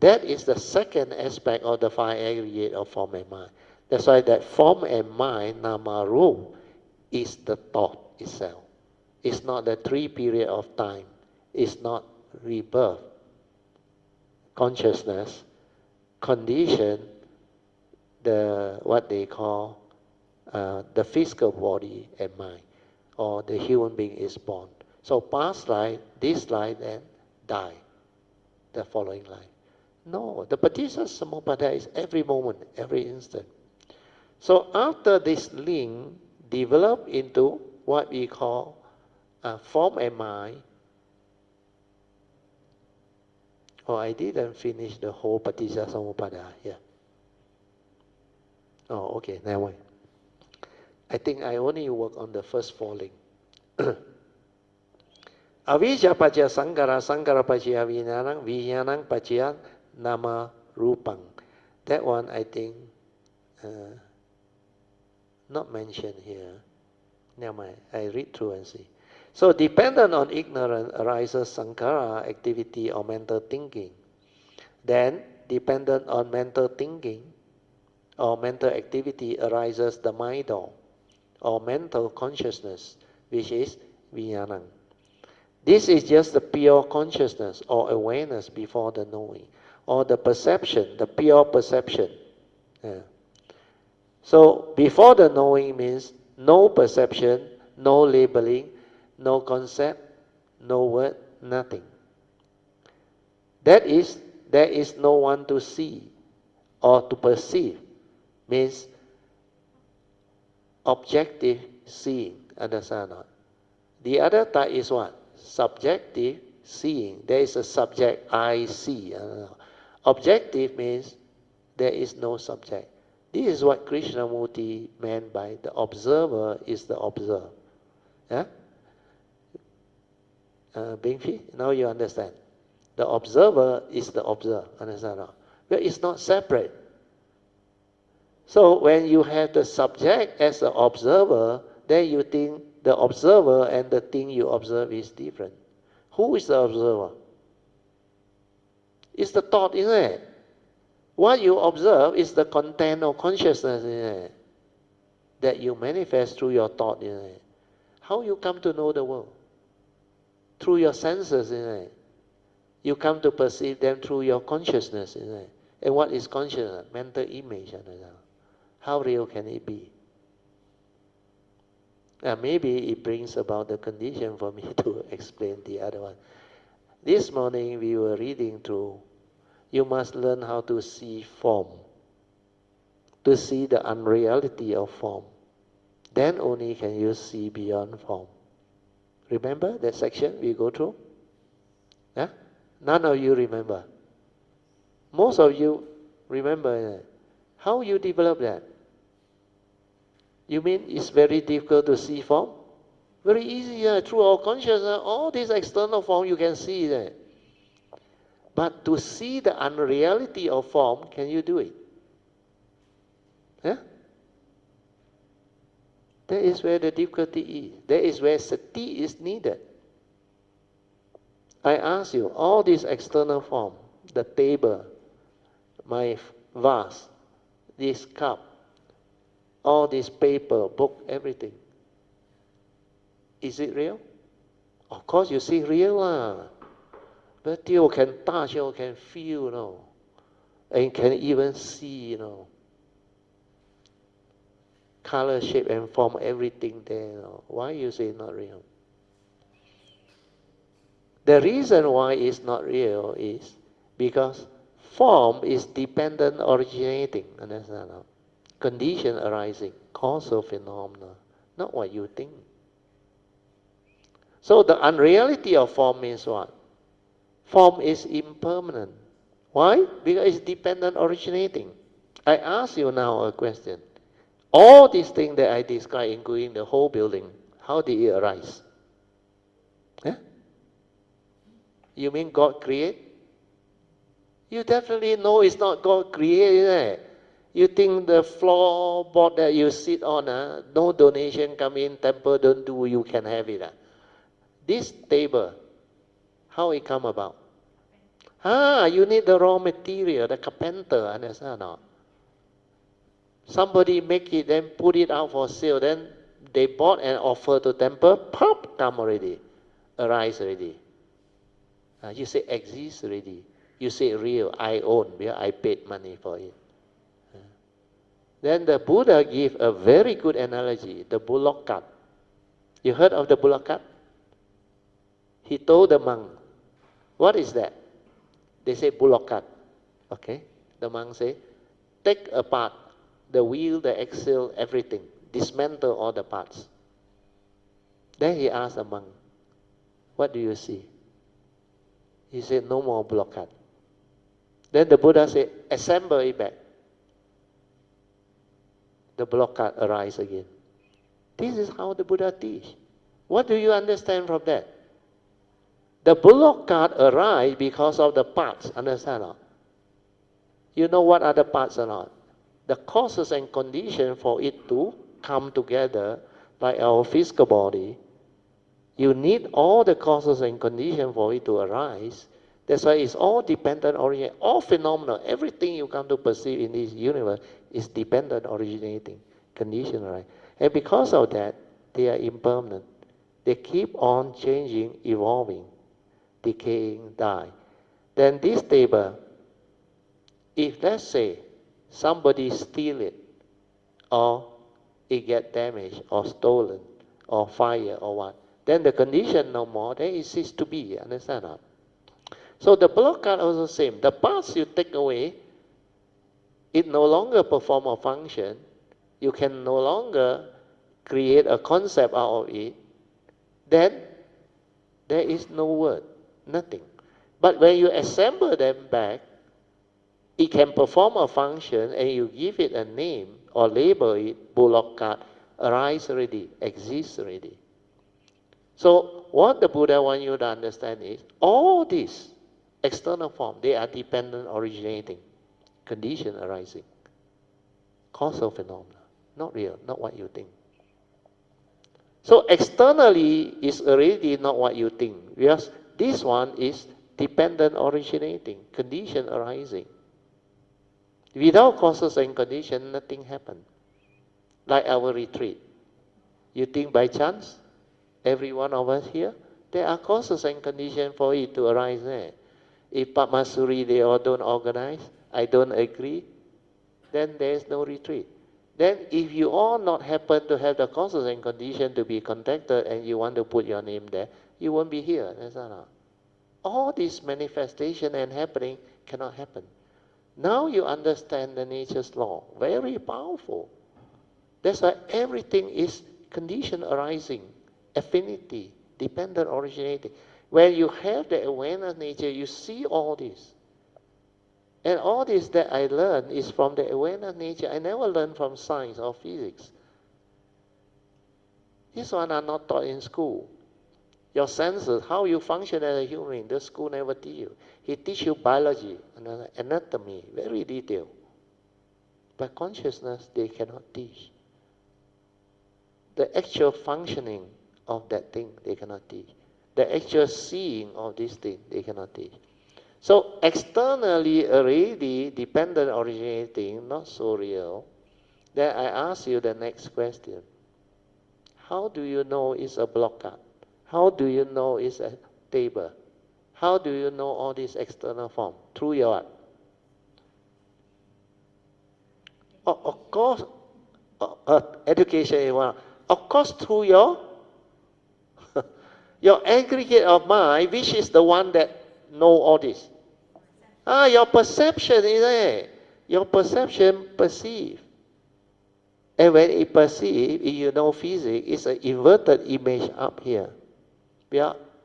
That is the second aspect of the five aggregate of form and mind. That's why that form and mind, nama ru, is the thought itself. It's not the 3 period of time. It's not rebirth. Consciousness, condition, the what they call the physical body and mind, or the human being is born. So past life, this life, and die, the following life. No, the paticca samuppada is every moment, every instant. So after this link develop into what we call form and mind. Oh, I didn't finish the whole paticca samuppada here. Oh, okay, never mind. I think I only work on the first 4 links. Avijja pacaya sankara, sankara pacaya vijnana, vijnana pacaya nama rupang. That one I think not mentioned here. Never mind, I read through and see. So dependent on ignorance arises sankara, activity or mental thinking. Then dependent on mental thinking or mental activity arises the mind or mental consciousness, which is vijnana. This is just the pure consciousness or awareness before the knowing, or the perception, the pure perception. Yeah. So before the knowing means no perception, no labeling, no concept, no word, nothing. That is, there is no one to see or to perceive, means objective seeing, understand or not? The other type is what? Subjective seeing. There is a subject, I see. Objective means there is no subject. This is what Krishnamurti meant by the observer is the observed. Yeah? Bingfi, now you understand. The observer is the observed, understand or not? But it's not separate. So when you have the subject as the observer, then you think the observer and the thing you observe is different. Who is the observer? It's the thought, isn't it? What you observe is the content of consciousness, isn't it? That you manifest through your thought, isn't it? How you come to know the world? Through your senses, isn't it? You come to perceive them through your consciousness, isn't it? And what is consciousness? Mental image. How real can it be? Maybe it brings about the condition for me to explain the other one. This morning we were reading through, you must learn how to see form, to see the unreality of form. Then only can you see beyond form. Remember that section we go through? Yeah? None of you remember. Most of you remember. How you develop that? You mean it's very difficult to see form? Very easy, through our consciousness, all these external form you can see that. But to see the unreality of form, can you do it? Yeah? That is where the difficulty is. That is where sati is needed. I ask you, all these external form, the table, my vase, this cup, all this paper, book, everything. Is it real? Of course you see real lah. But you can touch, you can feel, and can even see, color, shape, and form, everything there. Why you say not real? The reason why it's not real is because form is dependent originating, understand? Condition arising, causal phenomena, not what you think. So the unreality of form means what? Form is impermanent. Why? Because it's dependent originating. I ask you now a question. All these things that I described, including the whole building, how did it arise? Yeah? You mean God create? You definitely know it's not God created. You think the floorboard that you sit on, no donation come in, temple don't do, you can have it. This table, how it come about? You need the raw material, the carpenter, understand or not? Somebody make it, then put it out for sale, then they bought and offer to temple, pop, come already, arise already. You say exist already. You say real, I own, because I paid money for it. Then the Buddha gave a very good analogy, the Bullock cart. You heard of the Bullock cart? He told the monk, what is that? They say Bullock cart. Okay. The monk say, take apart the wheel, the axle, everything. Dismantle all the parts. Then he asked the monk, what do you see? He said, no more Bullock cart. Then the Buddha said, assemble it back. The Bullock cart arise again. This is how the Buddha teach. What do you understand from that? The Bullock cart arise because of the parts, understand or not? You know what are the parts or not? The causes and conditions for it to come together, like our physical body. You need all the causes and conditions for it to arise. That's why it's all dependent origin, all phenomena, everything you come to perceive in this universe is dependent originating, condition, right? And because of that, they are impermanent. They keep on changing, evolving, decaying, die. Then this table, if let's say somebody steal it, or it get damaged, or stolen, or fire, or what, then the condition no more, then it ceases to be. Understand or not? So the block card also same. The parts you take away, it no longer perform a function. You can no longer create a concept out of it. Then there is no word, nothing. But when you assemble them back, it can perform a function and you give it a name or label it, Bullock card, arise already, exists already. So what the Buddha wants you to understand is, all these external form, they are dependent originating, condition arising, causal phenomena, not real, not what you think. So externally is already not what you think, because this one is dependent originating, condition arising. Without causes and condition, nothing happens. Like our retreat. You think by chance, every one of us here, there are causes and conditions for it to arise there. If Padmasuri, they all don't organize, I don't agree, then there is no retreat. Then if you all not happen to have the causes and conditions to be contacted and you want to put your name there, you won't be here. That's not. All this manifestation and happening cannot happen. Now you understand the nature's law. Very powerful. That's why everything is condition arising, affinity, dependent originating. When you have the awareness of nature, you see all this. And all this that I learned is from the awareness of nature. I never learned from science or physics. This one are not taught in school. Your senses, how you function as a human being, the school never teach you. He teach you biology, anatomy, very detailed. But consciousness, they cannot teach. The actual functioning of that thing, they cannot teach. The actual seeing of this thing, they cannot teach. So externally already dependent originating, not so real. Then I ask you the next question. How do you know it's a block card? How do you know it's a table? How do you know all this external form? Through your what? Of course, education is one. Of course, through your your aggregate of mind, which is the one that know all this. Your perception is there. Your perception perceive. And when it perceive, you know physics, it's an inverted image up here.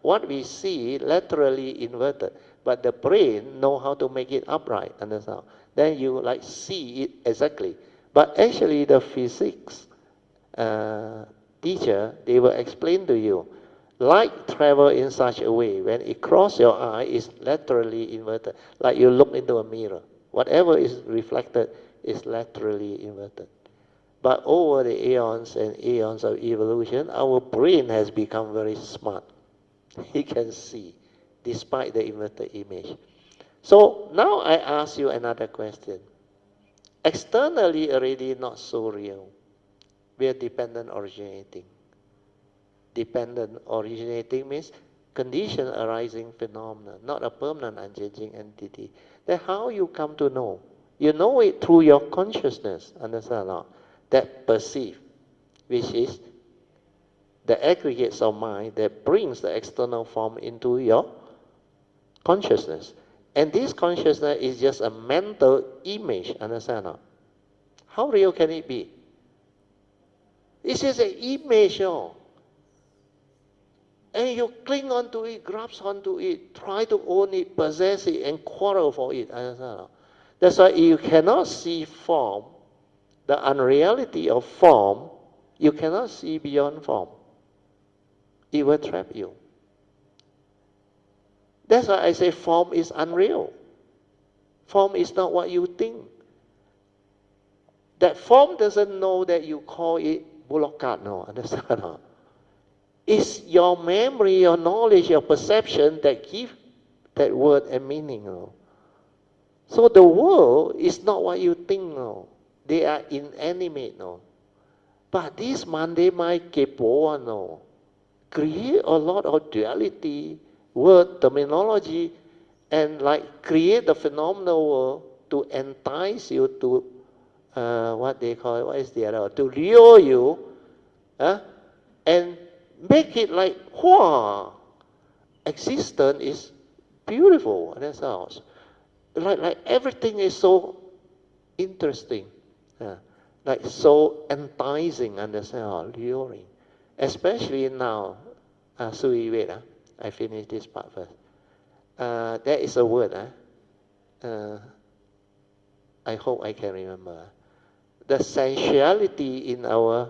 What we see laterally inverted, but the brain know how to make it upright. Understand? Then you like see it exactly. But actually, the physics teacher, they will explain to you. Light travel in such a way, when it crosses your eye, it's laterally inverted. Like you look into a mirror. Whatever is reflected is laterally inverted. But over the aeons and aeons of evolution, our brain has become very smart. He can see, despite the inverted image. So now I ask you another question. Externally already not so real. We are dependent originating. Dependent originating means condition arising phenomena, not a permanent unchanging entity. Then how you come to know? You know it through your consciousness, understand or not? That perceive, which is the aggregates of mind that brings the external form into your consciousness. And this consciousness is just a mental image, understand or not? How real can it be? It's just an image, and you cling onto it, grasp onto it, try to own it, possess it, and quarrel for it. Understand? That's why you cannot see form, the unreality of form, you cannot see beyond form. It will trap you. That's why I say form is unreal. Form is not what you think. That form doesn't know that you call it Bullock, no, understand? It's your memory, your knowledge, your perception that give that word a meaning. So the world is not what you think. They are inanimate. But this Monday mind kepo create a lot of duality, word, terminology, and like create the phenomenal world to entice you to what they call it, what is the other, to lure you, and make it like, wow, existence is beautiful. That's how. Like everything is so interesting, like so enticing, understand, or luring. Especially now, Soo Yee, wait, I finish this part first. There is a word, I hope I can remember. The sensuality in our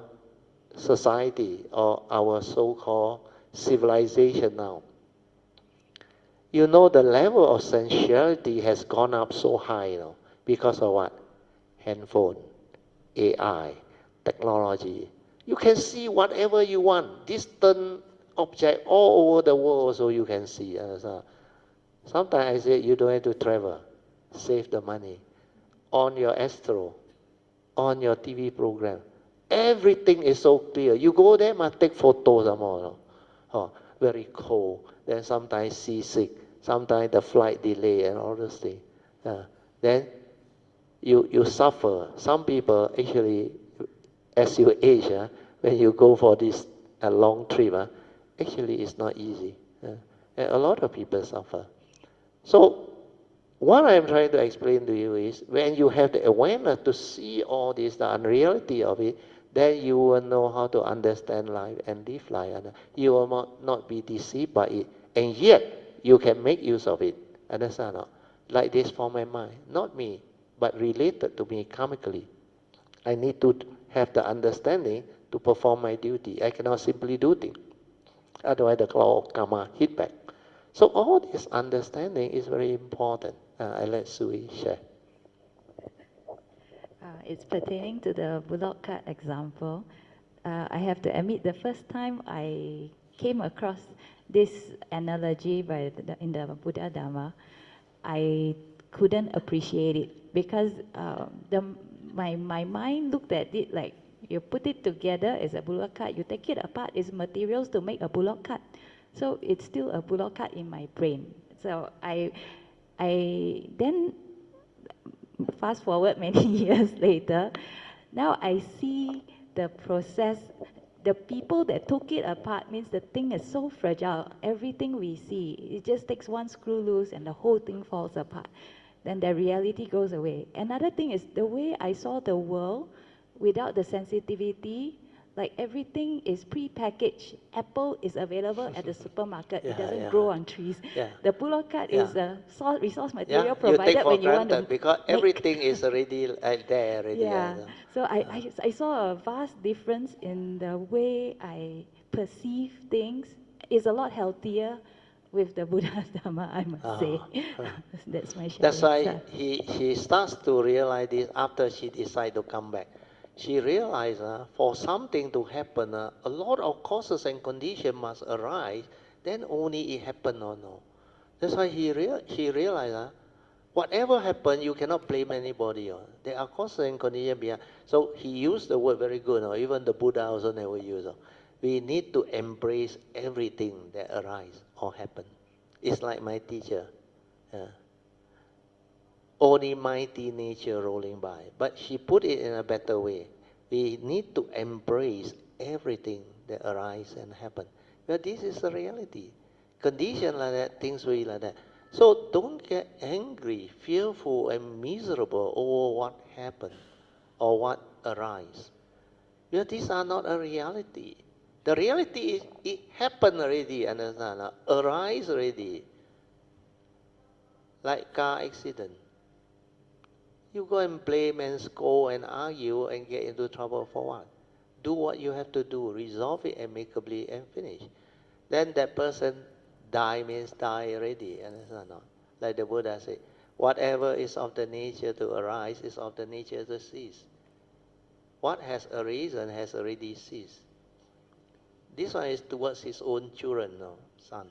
society or our so-called civilization now. You know, the level of sensuality has gone up so high, because of what? Handphone, AI, technology. You can see whatever you want, distant object all over the world, so you can see. Sometimes I say you don't have to travel, save the money. On your Astro, on your TV program, everything is so clear. You go there, must take photos some more. Oh, very cold. Then sometimes seasick. Sometimes the flight delay and all those things. Then you suffer. Some people actually, as you age, when you go for this long trip, actually it's not easy. And a lot of people suffer. So what I'm trying to explain to you is when you have the awareness to see all this, the unreality of it, then you will know how to understand life and live life. And you will not be deceived by it. And yet, you can make use of it. Understand? Like this for my mind. Not me, but related to me karmically. I need to have the understanding to perform my duty. I cannot simply do things. Otherwise, the law of karma hit back. So all this understanding is very important. I let Soo Yee share. It's pertaining to the Bullock card example. I have to admit, the first time I came across this analogy in the Buddha Dharma, I couldn't appreciate it because my mind looked at it like you put it together as a Bullock card, you take it apart, it's materials to make a Bullock card. So it's still a Bullock card in my brain. So I then fast forward many years later, now I see the process. The people that took it apart means the thing is so fragile. Everything we see, it just takes one screw loose and the whole thing falls apart. Then the reality goes away. Another thing is the way I saw the world without the sensitivity, like everything is pre-packaged. Apple is available at the supermarket. It doesn't grow on trees. The Bullock card is the resource material provided when you want to because make. everything is already there already. So I saw a vast difference in the way I perceive things. It's a lot healthier with the Buddha Dharma, I must say. That's my sharing. That's why she starts to realize this after she decides to come back. She realized for something to happen, a lot of causes and conditions must arise, then only it happen or no. That's why she realized whatever happened, you cannot blame anybody. There are causes and conditions behind. So he used the word very good. Even the Buddha also never used. We need to embrace everything that arises or happen. It's like my teacher. Only mighty nature rolling by. But she put it in a better way. We need to embrace everything that arises and happen. But this is the reality. Condition like that, things will be like that. So don't get angry, fearful, and miserable over what happened or what arises. Because these are not a reality. The reality is it happened already, understand? Arise already. Like car accident. You go and blame and scold and argue and get into trouble for what? Do what you have to do, resolve it amicably and finish. Then that person die means die already, understand or not? Like the Buddha said, whatever is of the nature to arise is of the nature to cease. What has arisen has already ceased. This one is towards his own children, son.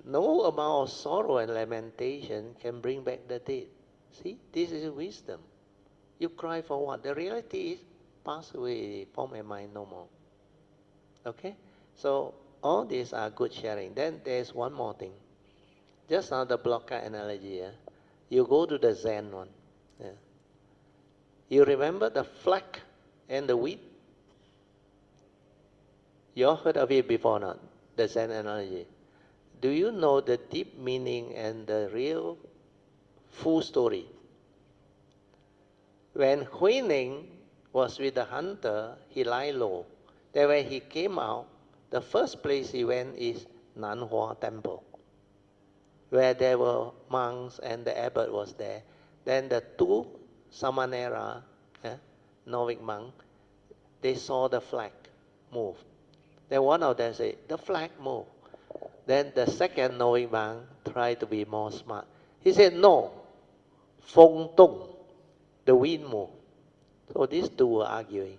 No amount of sorrow and lamentation can bring back the dead. See, this is wisdom. You cry for what? The reality is, pass away, form and mind no more. Okay? So, all these are good sharing. Then there's one more thing. Just now the blocker analogy. You go to the Zen one. You remember the flax and the wheat? You all heard of it before not? The Zen analogy. Do you know the deep meaning and the real full story? When Hui Ning was with the hunter, he lie low. Then when he came out, the first place he went is Nanhua Temple, where there were monks and the abbot was there. Then the two Samanera, Nordic monk, they saw the flag move. Then one of them said, the flag moved. Then the second Nordic monk tried to be more smart. He said, no, Feng Dong, the wind moved. So these two were arguing.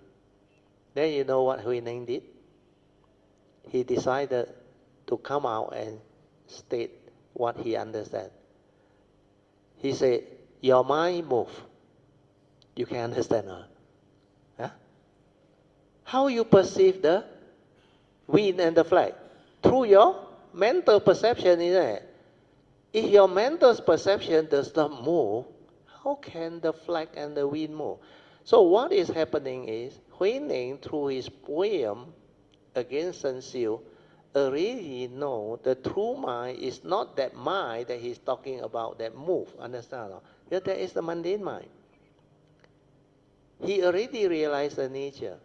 Then you know what Hui Ning did? He decided to come out and state what he understands. He said, your mind move. You can understand her. Huh? How you perceive the wind and the flag? Through your mental perception, isn't it? If your mental perception does not move, how can the flag and the wind move? So what is happening is, Hui Ning, through his poem against Sun Xiu, already know the true mind is not that mind that he's talking about that move. Understand? Yeah, that is the mundane mind. He already realized the nature.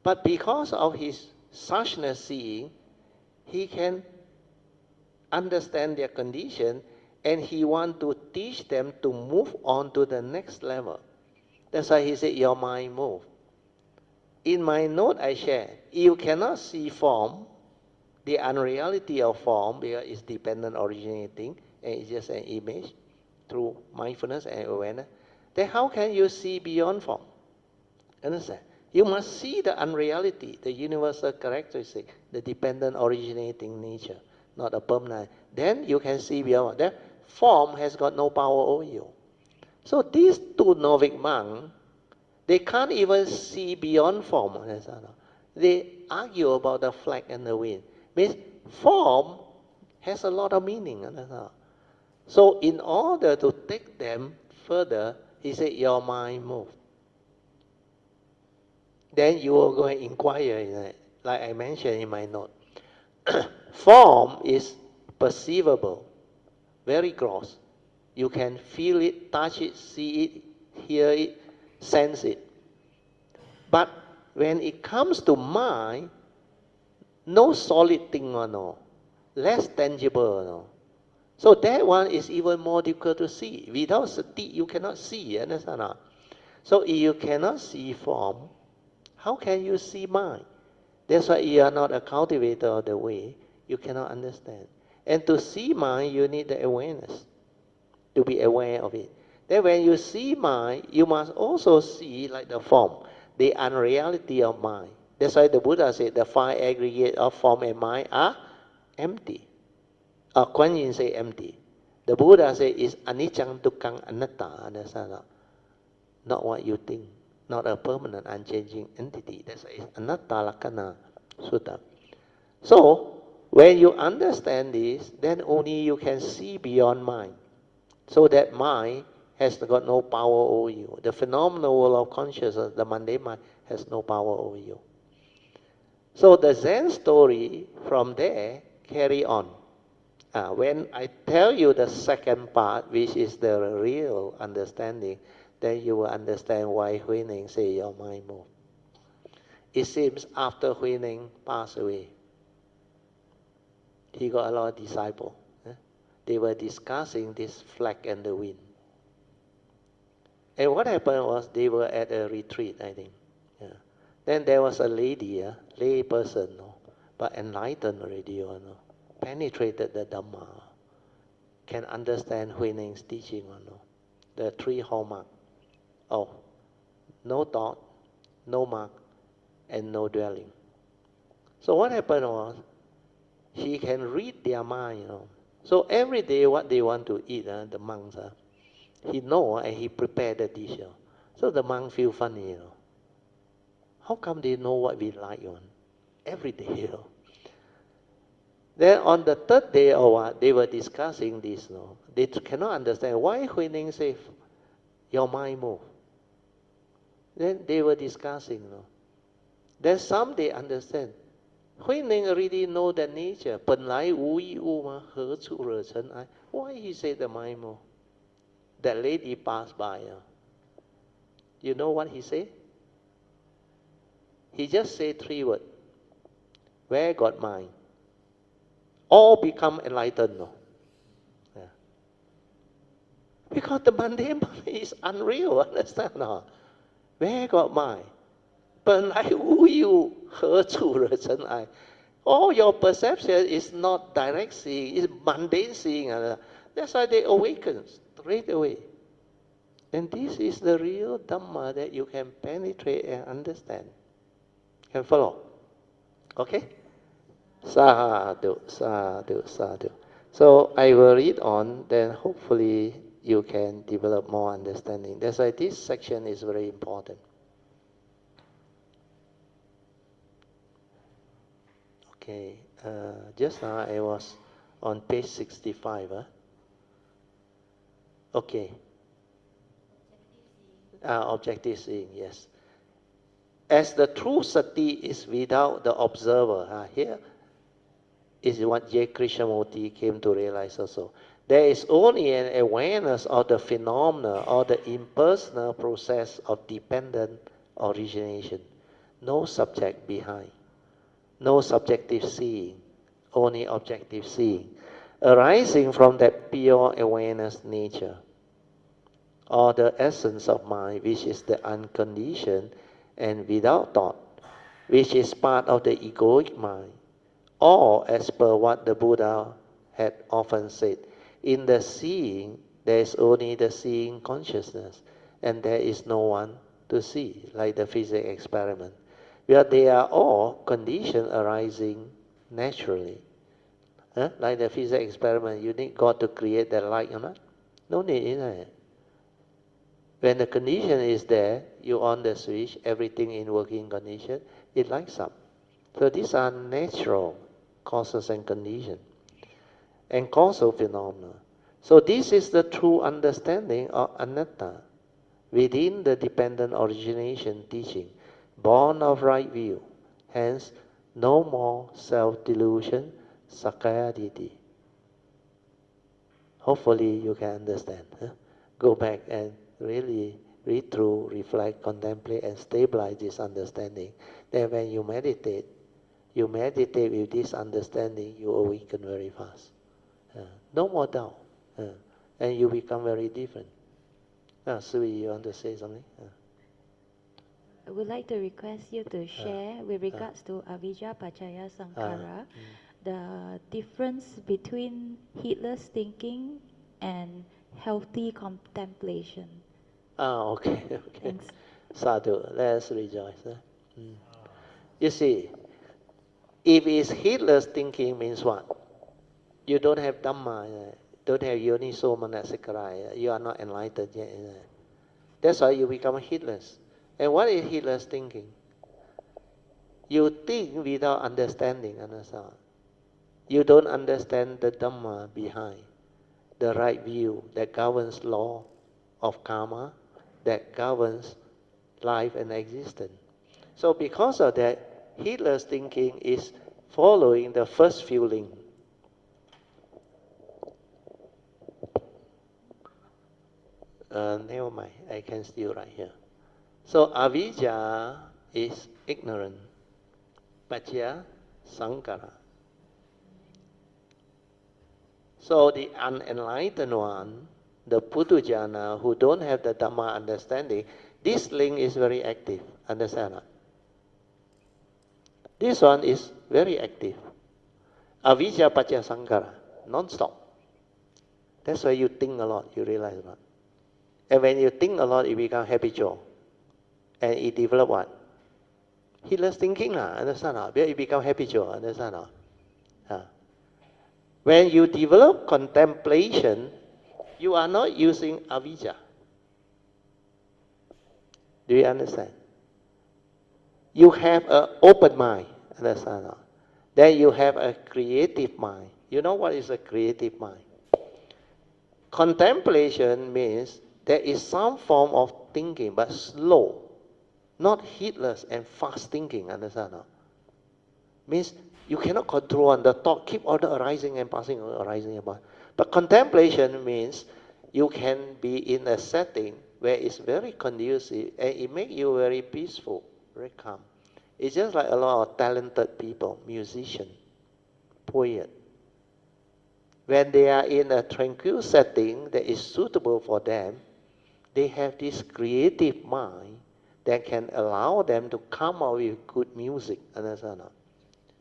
But because of his suchness seeing, he can understand their condition, and he wants to teach them to move on to the next level. That's why he said, your mind move. In my note I share, you cannot see form, the unreality of form, because it's dependent originating, and it's just an image through mindfulness and awareness. Then how can you see beyond form? Understand? You must see the unreality, the universal characteristic, the dependent originating nature, not a permanent. Then you can see beyond. Then form has got no power over you. So these two Nordic monks, they can't even see beyond form. They argue about the flag and the wind. Means form has a lot of meaning. So in order to take them further, he said, your mind move. Then you will go and inquire in it, like I mentioned in my note. Form is perceivable, very gross. You can feel it, touch it, see it, hear it, sense it. But when it comes to mind, no solid thing or no, less tangible. No. So that one is even more difficult to see. Without sati, you cannot see. Understand? So if you cannot see form, how can you see mind? That's why you are not a cultivator of the way. You cannot understand. And to see mind, you need the awareness, to be aware of it. Then when you see mind, you must also see like the form, the unreality of mind. That's why the Buddha said the five aggregate of form and mind are empty. Kuan Yin say empty. The Buddha said is anicca dukkha anatta. Understand? Not what you think. Not a permanent, unchanging entity. That's anatta lakkhana sutta. So, when you understand this, then only you can see beyond mind. So that mind has got no power over you. The phenomenal world of consciousness, the mundane mind, has no power over you. So the Zen story from there carry on. When I tell you the second part, which is the real understanding, then you will understand why Hui Ning say your mind move. It seems after Hui Ning passed away, he got a lot of disciples. They were discussing this flag and the wind. And what happened was they were at a retreat, I think. Yeah. Then there was a lady, lay person, but enlightened already, penetrated the Dhamma, can understand Hui Ning's teaching or no. The three hallmarks. Oh, no thought, no mark, and no dwelling. So what happened was, he can read their mind, So every day what they want to eat, the monks, he know and he prepared the dish. So the monk feel funny, How come they know what we like, Every day, Then on the third day or what, they were discussing this, They cannot understand why Hui Ning say, your mind move. Then they were discussing, Then some they understand. Hui Ning already know the nature. 本来无一物嘛，何处惹尘埃? Why he say the mind more? That lady passed by. You know what he say? He just say 3 words. Where got mind? All become enlightened. No? Yeah. Because the mundane is unreal, understand? No? Where got mind? 本来无一物，何处惹尘埃? All your perception is not direct seeing, it's mundane seeing. That's why they awaken straight away. And this is the real Dhamma that you can penetrate and understand. Can follow? Okay? Sadhu, sadhu, sadhu. So I will read on, then hopefully you can develop more understanding. That's why this section is very important. Okay, just now I was on page 65. Okay. Objective seeing, yes. As the true sati is without the observer, here is what J. Krishnamurti came to realize also. There is only an awareness of the phenomena or the impersonal process of dependent origination. No subject behind. No subjective seeing. Only objective seeing. Arising from that pure awareness nature. Or the essence of mind, which is the unconditioned and without thought, which is part of the egoic mind. Or, as per what the Buddha had often said, in the seeing, there is only the seeing consciousness, and there is no one to see, like the physics experiment, where they are all conditions arising naturally. Like the physics experiment, you need God to create that light or not? No need, isn't it? When the condition is there, you on the switch, everything in working condition, it lights up. So these are natural causes and conditions, and causal phenomena. So this is the true understanding of anatta within the dependent origination teaching, born of right view. Hence, no more self-delusion, sakkaya ditthi. Hopefully you can understand. Go back and really read through, reflect, contemplate, and stabilize this understanding. Then when you meditate with this understanding, you awaken very fast. No more doubt. And you become very different. Sui, you want to say something? I would like to request you to share with regards to avijja paccaya sankhara, the difference between heedless thinking and healthy contemplation. Okay. Thanks. Sadhu, let's rejoice. You see, if it's heedless thinking means what? You don't have Dhamma, don't have Yoniso Manasikara, you are not enlightened yet. That's why you become heedless. And what is heedless thinking? You think without understanding, understand? You don't understand the Dhamma behind, the right view that governs law of karma, that governs life and existence. So because of that, heedless thinking is following the first feeling. Never mind, I can still write here. So avijja is ignorant. Paccaya sankhara. So the unenlightened one, the Putujana who don't have the Dhamma understanding, this link is very active. Understand? This one is very active. Avijja paccaya sankhara, non-stop. That's why you think a lot, you realize that. And when you think a lot, it becomes habitual. And it develops what? Heedless thinking, understand? It becomes habitual, understand? When you develop contemplation, you are not using avijja. Do you understand? You have an open mind, understand? Then you have a creative mind. You know what is a creative mind? Contemplation means there is some form of thinking, but slow, not heedless and fast thinking, understand? Means you cannot control on the thought, keep order arising and passing, arising and passing. But contemplation means you can be in a setting where it's very conducive and it makes you very peaceful, very calm. It's just like a lot of talented people, musicians, poets. When they are in a tranquil setting that is suitable for them, they have this creative mind that can allow them to come out with good music. Understand?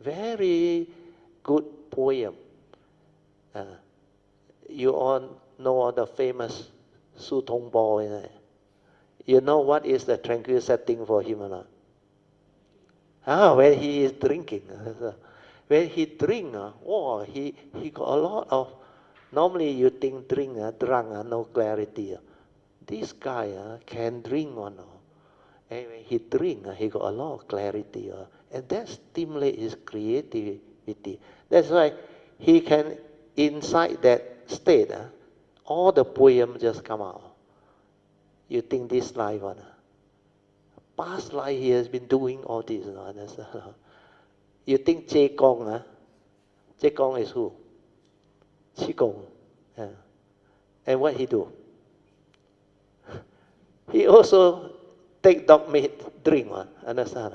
Very good poem. Uh, you all know the famous Su Tong Bo. You know what is the tranquil setting for him or not? When he is drinking. When he drink, he got a lot of, normally you think drink, drunk, no clarity. This guy can drink or no. And when he drink, he got a lot of clarity. And that stimulates his creativity. That's why he can, inside that state, all the poem just come out. You think this life, past life he has been doing all this. You think Jie Gong, Jie Gong is who? Qi Gong. And what he do? He also take dog meat, drink, understand?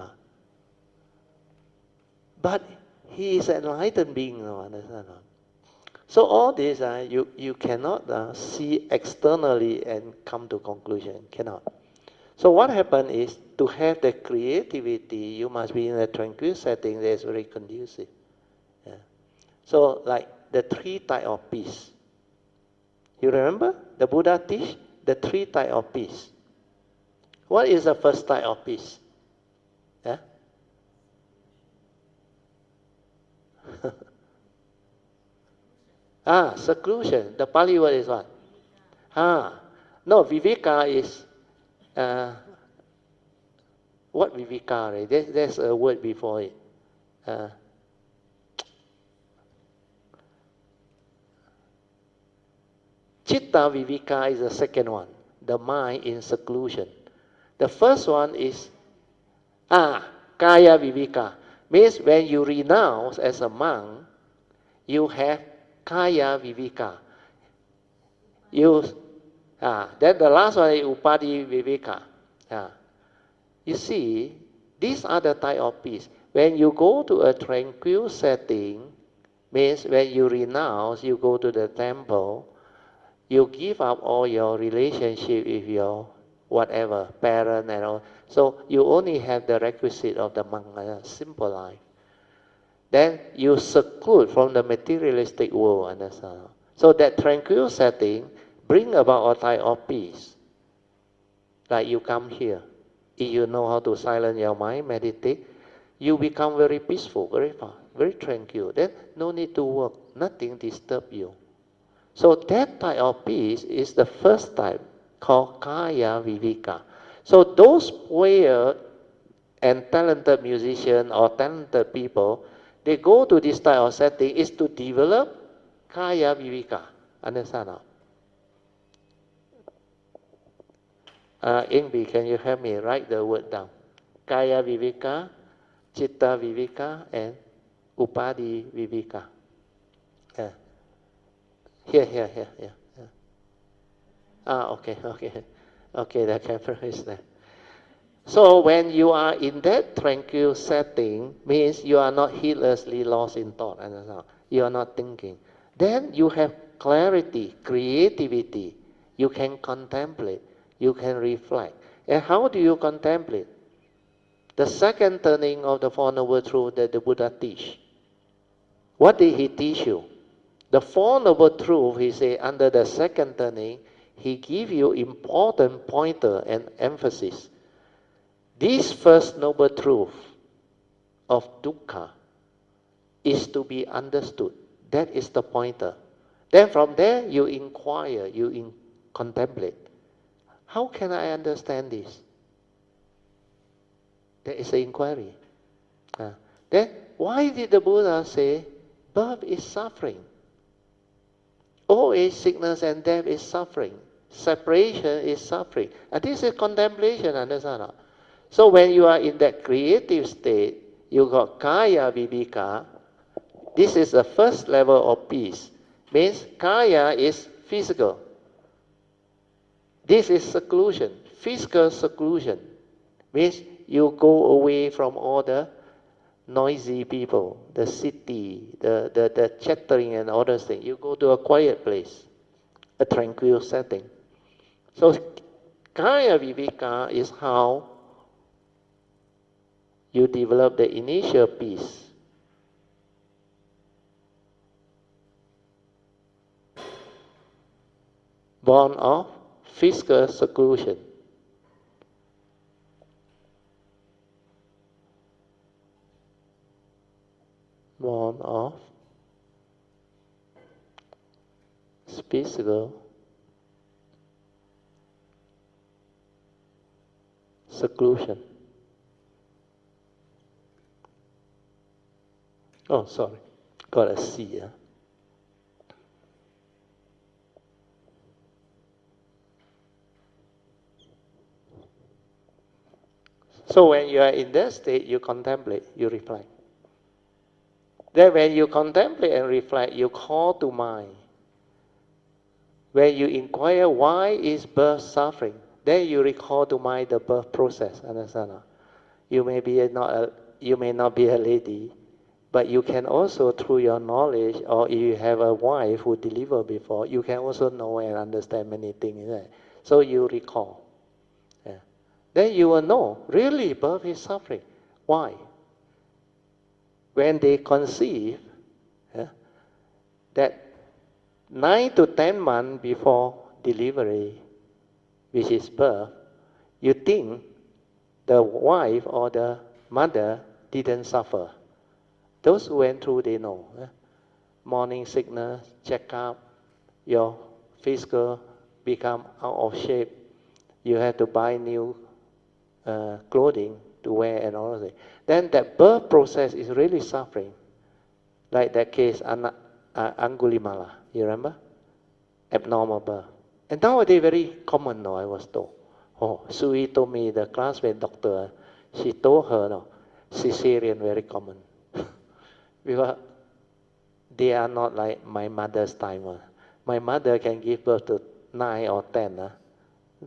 But he is an enlightened being, understand? So all this, you cannot see externally and come to conclusion, cannot. So what happened is, to have the creativity, you must be in a tranquil setting that is very conducive. Yeah. So like the 3 types of peace. You remember the Buddha teach the 3 types of peace. What is the first type of peace? Yeah? Seclusion. The Pali word is what? No, viveka is, what viveka? There's a word before it. Chitta viveka is the second one. The mind in seclusion. The first one is kaya viveka. Means when you renounce as a monk, you have kaya viveka. Then the last one is upadi viveka. You see, these are the type of peace. When you go to a tranquil setting, means when you renounce, you go to the temple, you give up all your relationship with your whatever, parent and all. So you only have the requisite of the monk, simple life. Then you seclude from the materialistic world, understand? So that tranquil setting bring about a type of peace. Like you come here, if you know how to silence your mind, meditate, you become very peaceful, very fast, very tranquil. Then no need to work, nothing disturb you. So that type of peace is the first type, called kaya viveka. So those poets and talented musicians or talented people, they go to this type of setting is to develop kaya viveka. Understand now? Ingbi, can you help me write the word down? Kaya viveka, chitta viveka, and upadi viveka. Here. Okay, the camera is there. So when you are in that tranquil setting, means you are not heedlessly lost in thought. You are not thinking. Then you have clarity, creativity. You can contemplate. You can reflect. And how do you contemplate? The second turning of the Four Noble Truths that the Buddha teach. What did he teach you? The Four Noble Truths, he said, under the second turning, he give you important pointer and emphasis. This first noble truth of dukkha is to be understood. That is the pointer. Then from there, you inquire, you contemplate. How can I understand this? That is the inquiry. Then why did the Buddha say birth is suffering? Old age, sickness, and death is suffering. Separation is suffering. And this is contemplation, understand? So when you are in that creative state, you got kaya viveka. This is the first level of peace. Means kaya is physical. This is seclusion, physical seclusion. Means you go away from all the noisy people, the city, the chattering and all those things. You go to a quiet place, a tranquil setting. So kaya viveka is how you develop the initial peace. Born of physical seclusion. Born of physical seclusion. Oh, sorry, got a C. Yeah? So when you are in that state, you contemplate, you reflect. Then when you contemplate and reflect, you call to mind. When you inquire why is birth suffering, then you recall to mind the birth process. Understand? You may not be a lady, but you can also, through your knowledge, or if you have a wife who delivered before, you can also know and understand many things. Right? So you recall. Yeah. Then you will know, really, birth is suffering. Why? When they conceive, yeah, that 9 to 10 months before delivery, which is birth, you think the wife or the mother didn't suffer. Those who went through, they know. Morning sickness, check up, your physical become out of shape. You have to buy new clothing to wear and all of that. Then that birth process is really suffering. Like that case, Angulimala, you remember? Abnormal birth. And nowadays very common, no, I was told. Oh, Soo Yee told me, the classmate doctor, she told her, no, cesarean very common. Because they are not like my mother's time. My mother can give birth to 9 or 10.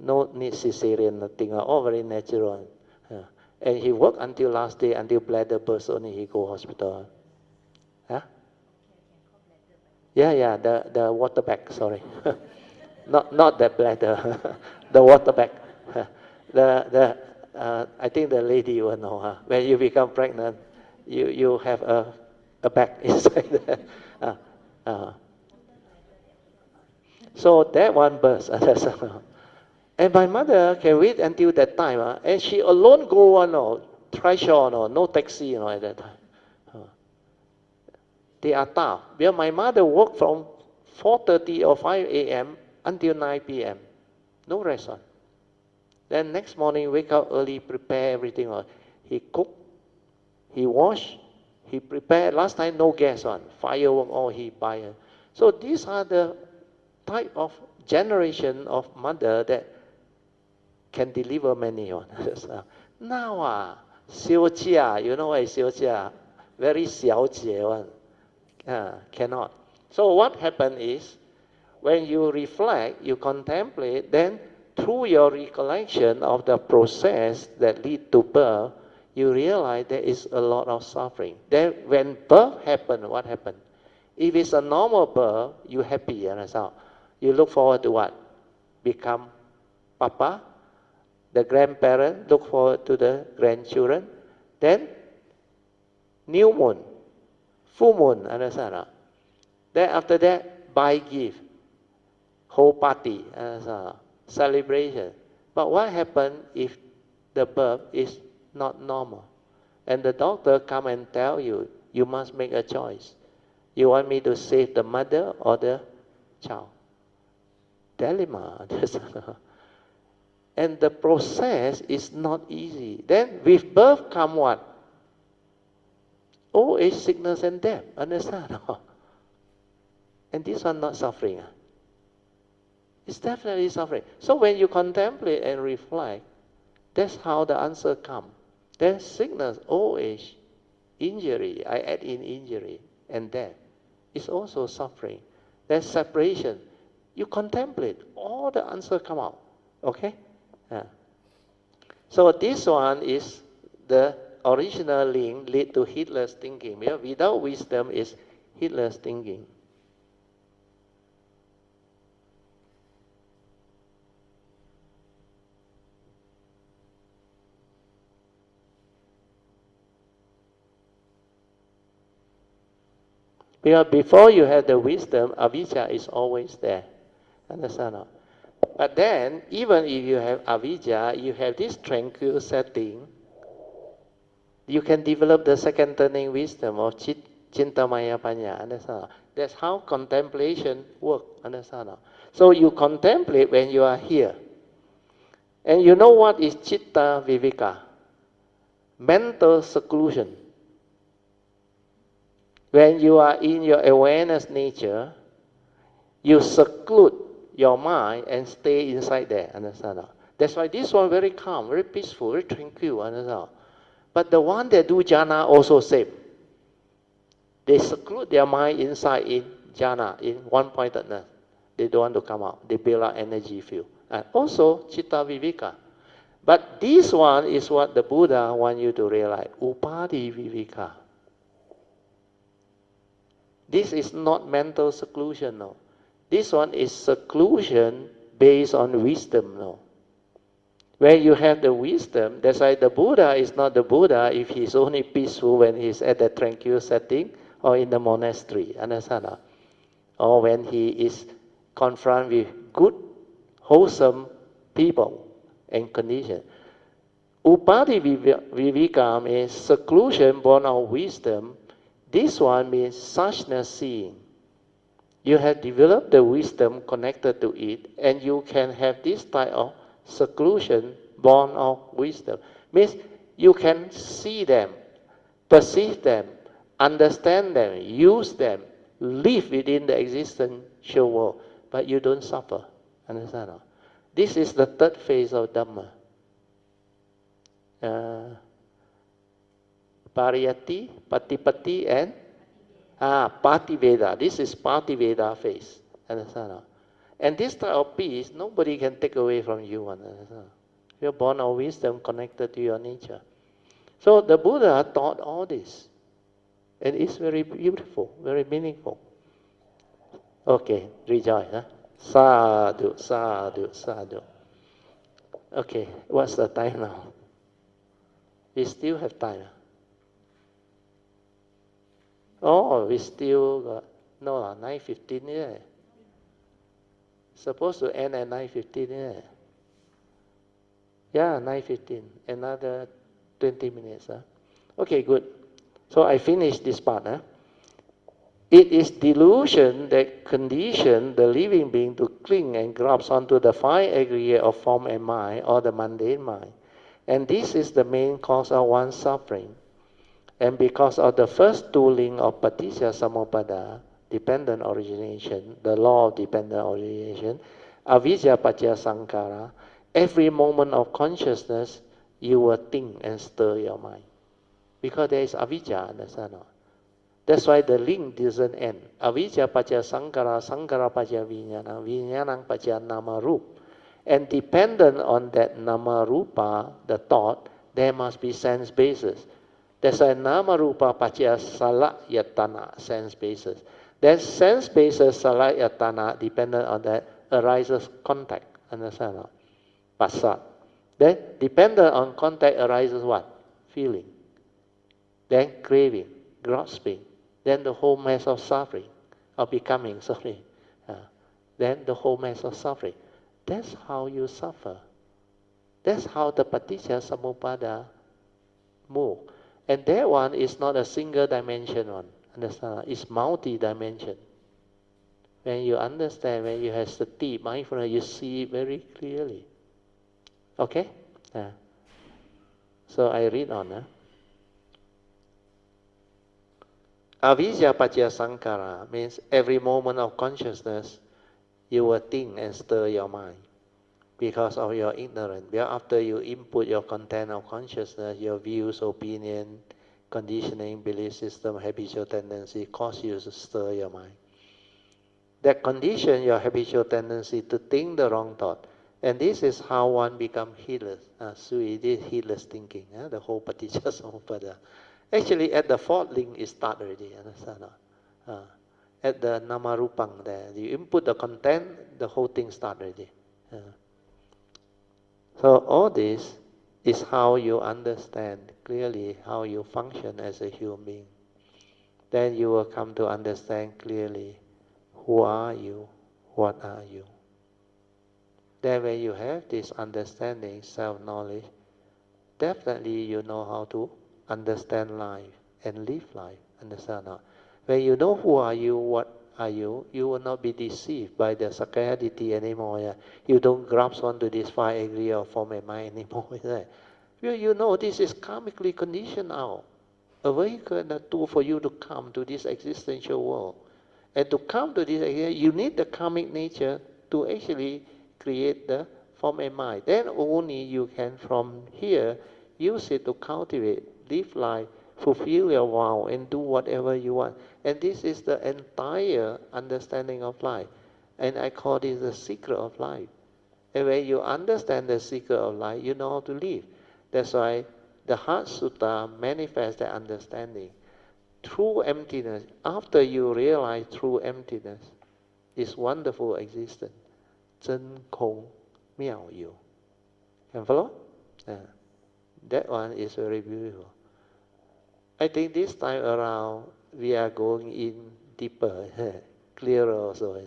No need cesarean, nothing. All very natural. And he worked until last day, until bladder burst, only he go hospital. Huh? Yeah, the water bag, sorry. not the bladder, the water bag. I think the lady will know. When you become pregnant, you have a bag inside there. So that one burst. And my mother can wait until that time, and she alone go on, trishaw, no taxi, at that time. They are tough. Because my mother worked from 4:30 or 5 a.m. until 9 p.m. No rest on. Then next morning, wake up early, prepare everything. He cook, he wash, he prepare. Last time, no gas on. Firework, all he buy. So these are the type of generation of mother that can deliver many on. Now, 小家, you know what is 小家? Very 小姐 one. Cannot. So what happened is, when you reflect, you contemplate, then through your recollection of the process that lead to birth, you realize there is a lot of suffering. Then when birth happened, what happened? If it's a normal birth, you happy, understand? You look forward to what? Become papa. The grandparent look forward to the grandchildren. Then new moon, full moon, understand? Then after that, buy gift, whole party, celebration. But what happens if the birth is not normal? And the doctor come and tell you, you must make a choice. You want me to save the mother or the child? Dilemma. And the process is not easy. Then with birth come what? Old age, sickness and death. Understand? And these are not suffering. It's definitely suffering. So when you contemplate and reflect, that's how the answer comes. Then sickness, old age, injury, I add in injury and death. It's also suffering. There's separation. You contemplate, all the answers come out. Okay? So this one is the original link lead to heedless thinking. Yeah? Without wisdom is heedless thinking. Because before you have the wisdom, avijja is always there. Understand? No? But then, even if you have avijja, you have this tranquil setting, you can develop the second turning wisdom of Chintamaya Panya. Understand? That's how contemplation works. Understand? So you contemplate when you are here. And you know what is Chitta Viveka? Mental seclusion. When you are in your awareness nature, you seclude your mind and stay inside there. Understand? That's why this one very calm, very peaceful, very tranquil. Understand? But the one that do jhana also same. They seclude their mind inside in jhana, in one-pointedness. They don't want to come out. They build up energy field. And also Chitta Viveka. But this one is what the Buddha wants you to realize. Upadi Viveka. This is not mental seclusion, no. This one is seclusion based on wisdom, no. When you have the wisdom, that's why the Buddha is not the Buddha if he's only peaceful when he's at a tranquil setting or in the monastery, understand? Or when he is confronted with good, wholesome people and conditions. Upadi Viveka means seclusion born of wisdom. This one means suchness seeing. You have developed the wisdom connected to it, and you can have this type of seclusion born of wisdom. Means you can see them, perceive them, understand them, use them, live within the existential world, but you don't suffer. Understand? This is the third phase of Dhamma. Pariyati, Patipati, and Pativeda. This is Pativeda phase. Understand? And this type of peace, nobody can take away from you. Understand? You're born of wisdom connected to your nature. So the Buddha taught all this. And it's very beautiful, very meaningful. Okay, rejoice. Huh? Sadhu, sadhu, sadhu. Okay, what's the time now? We still have time. Oh, we still got, no, 9:15, yeah. Supposed to end at 9:15, yeah. Yeah, 9:15, another 20 minutes. Huh? Okay, good. So I finished this part. Huh? It is delusion that conditions the living being to cling and grasp onto the five aggregate of form and mind, or the mundane mind. And this is the main cause of one's suffering. And because of the first two links of Paticca Samuppada, dependent origination, the law of dependent origination, avijja paccaya sankhara, every moment of consciousness, you will think and stir your mind. Because there is avijja, understand? That's why the link doesn't end. Avijja paccaya sankhara, sankhara paccaya vijnana, vijnana paccaya nama rupa. And dependent on that nama rupa, the thought, there must be sense basis. That's why nama rupa paccaya salayatana, sense basis. That sense basis salayatana, dependent on that, arises contact. Understand? Passat. Then dependent on contact arises what? Feeling. Then craving, grasping. Then the whole mass of suffering, of becoming, sorry. Then the whole mass of suffering. That's how you suffer. That's how the Paticca Samuppada move. And that one is not a single dimension one. Understand? It's multi-dimension. When you understand, when you have sati, mindfulness, you see it very clearly. Okay? So I read on. Avijja paccaya sankhara means every moment of consciousness, you will think and stir your mind because of your ignorance. Because after you input your content of consciousness, your views, opinion, conditioning, belief system, habitual tendency cause you to stir your mind. That condition your habitual tendency to think the wrong thought. And this is how one becomes heedless. So it is heedless thinking. The whole Paticca. Actually, at the fourth link, it starts already. Understand? At the Namarupang there, you input the content, the whole thing starts already. So all this is how you understand clearly how you function as a human being. Then you will come to understand clearly who are you, what are you. Then when you have this understanding, self-knowledge, definitely you know how to understand life and live life. Understand not? When you know who are you, what are you, you will not be deceived by the scarcity anymore. Yeah? You don't grasp onto this 5 agree or form a mind anymore. You know this is karmically conditioned out. A vehicle and a tool for you to come to this existential world. And to come to this, you need the karmic nature to actually create the form and mind. Then only you can from here use it to cultivate, live life, fulfill your vow, and do whatever you want. And this is the entire understanding of life. And I call this the secret of life. And when you understand the secret of life, you know how to live. That's why the Heart Sutta manifests that understanding. True emptiness, after you realize true emptiness, is wonderful existence. 真空妙有. Can follow? That one is very beautiful. I think this time around we are going in deeper, clearer also.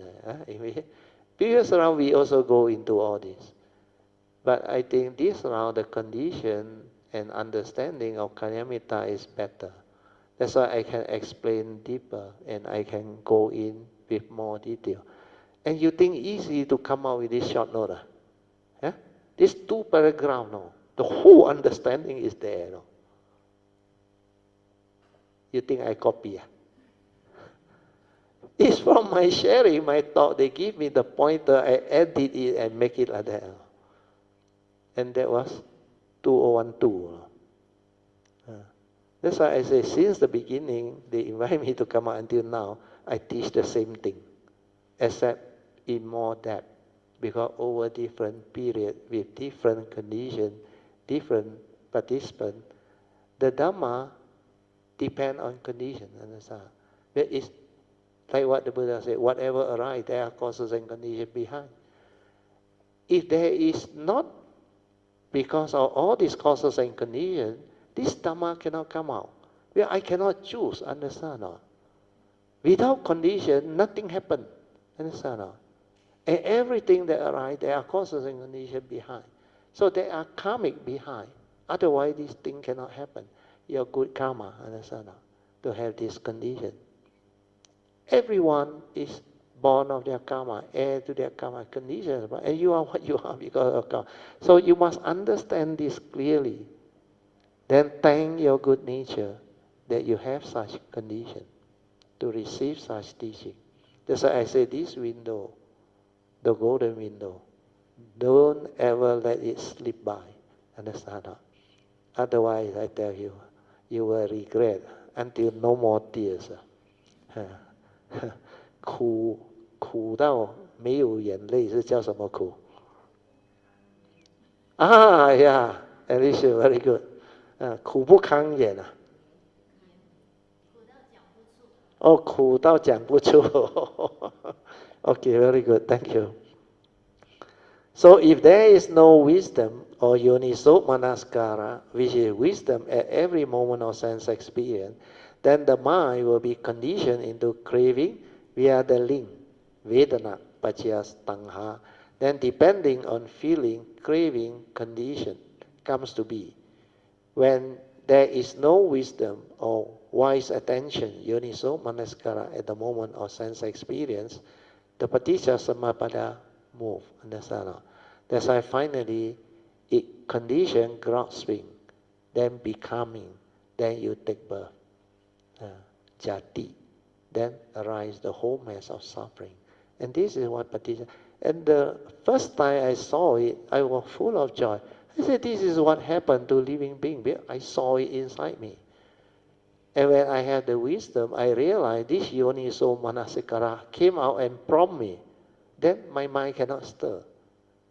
Previous round we also go into all this. But I think this round the condition and understanding of Kanyamitta is better. That's why I can explain deeper and I can go in with more detail. And you think easy to come out with this short note? This 2 paragraphs, no. The whole understanding is there. No? You think I copy? It's from my sharing, my thought. They give me the pointer, I edit it and make it like that. And that was 2012. That's why I say, since the beginning, they invite me to come out until now, I teach the same thing, except in more depth. Because over different period, with different conditions, different participants, the Dhamma depend on condition. Understand? That is like what the Buddha said, whatever arises, there are causes and conditions behind. If there is not, because of all these causes and conditions, this Dhamma cannot come out. Well, I cannot choose, understand? No? Without condition, nothing happens. Understand? No? And everything that arises, there are causes and conditions behind. So there are karmic behind. Otherwise, this thing cannot happen. Your good karma, understand? No? To have this condition. Everyone is born of their karma, heir to their karma conditions. And you are what you are because of karma. So you must understand this clearly. Then thank your good nature that you have such condition to receive such teaching. That's why I say this window, the golden window, don't ever let it slip by. Understand? Otherwise, I tell you, you will regret until no more tears. 苦到没有眼泪是叫什么苦？yeah, Alicia, very good. 苦不堪言啊。苦到讲不出。Okay, very good, thank you. So if there is no wisdom or yoniso manaskara, which is wisdom at every moment of sense experience, then the mind will be conditioned into craving via the link, vedana, pachya, tanha. Then depending on feeling, craving, condition comes to be. When there is no wisdom or wise attention, yoniso manaskara, at the moment of sense experience, the paticca samappada move. Understand? That's why finally it condition grasping, then becoming, then you take birth. Jati. Then arise the whole mass of suffering. And this is what paticca. And the first time I saw it, I was full of joy. I said, this is what happened to living being. I saw it inside me. And when I had the wisdom, I realized this yoniso manasikara came out and prompt me. Then my mind cannot stir.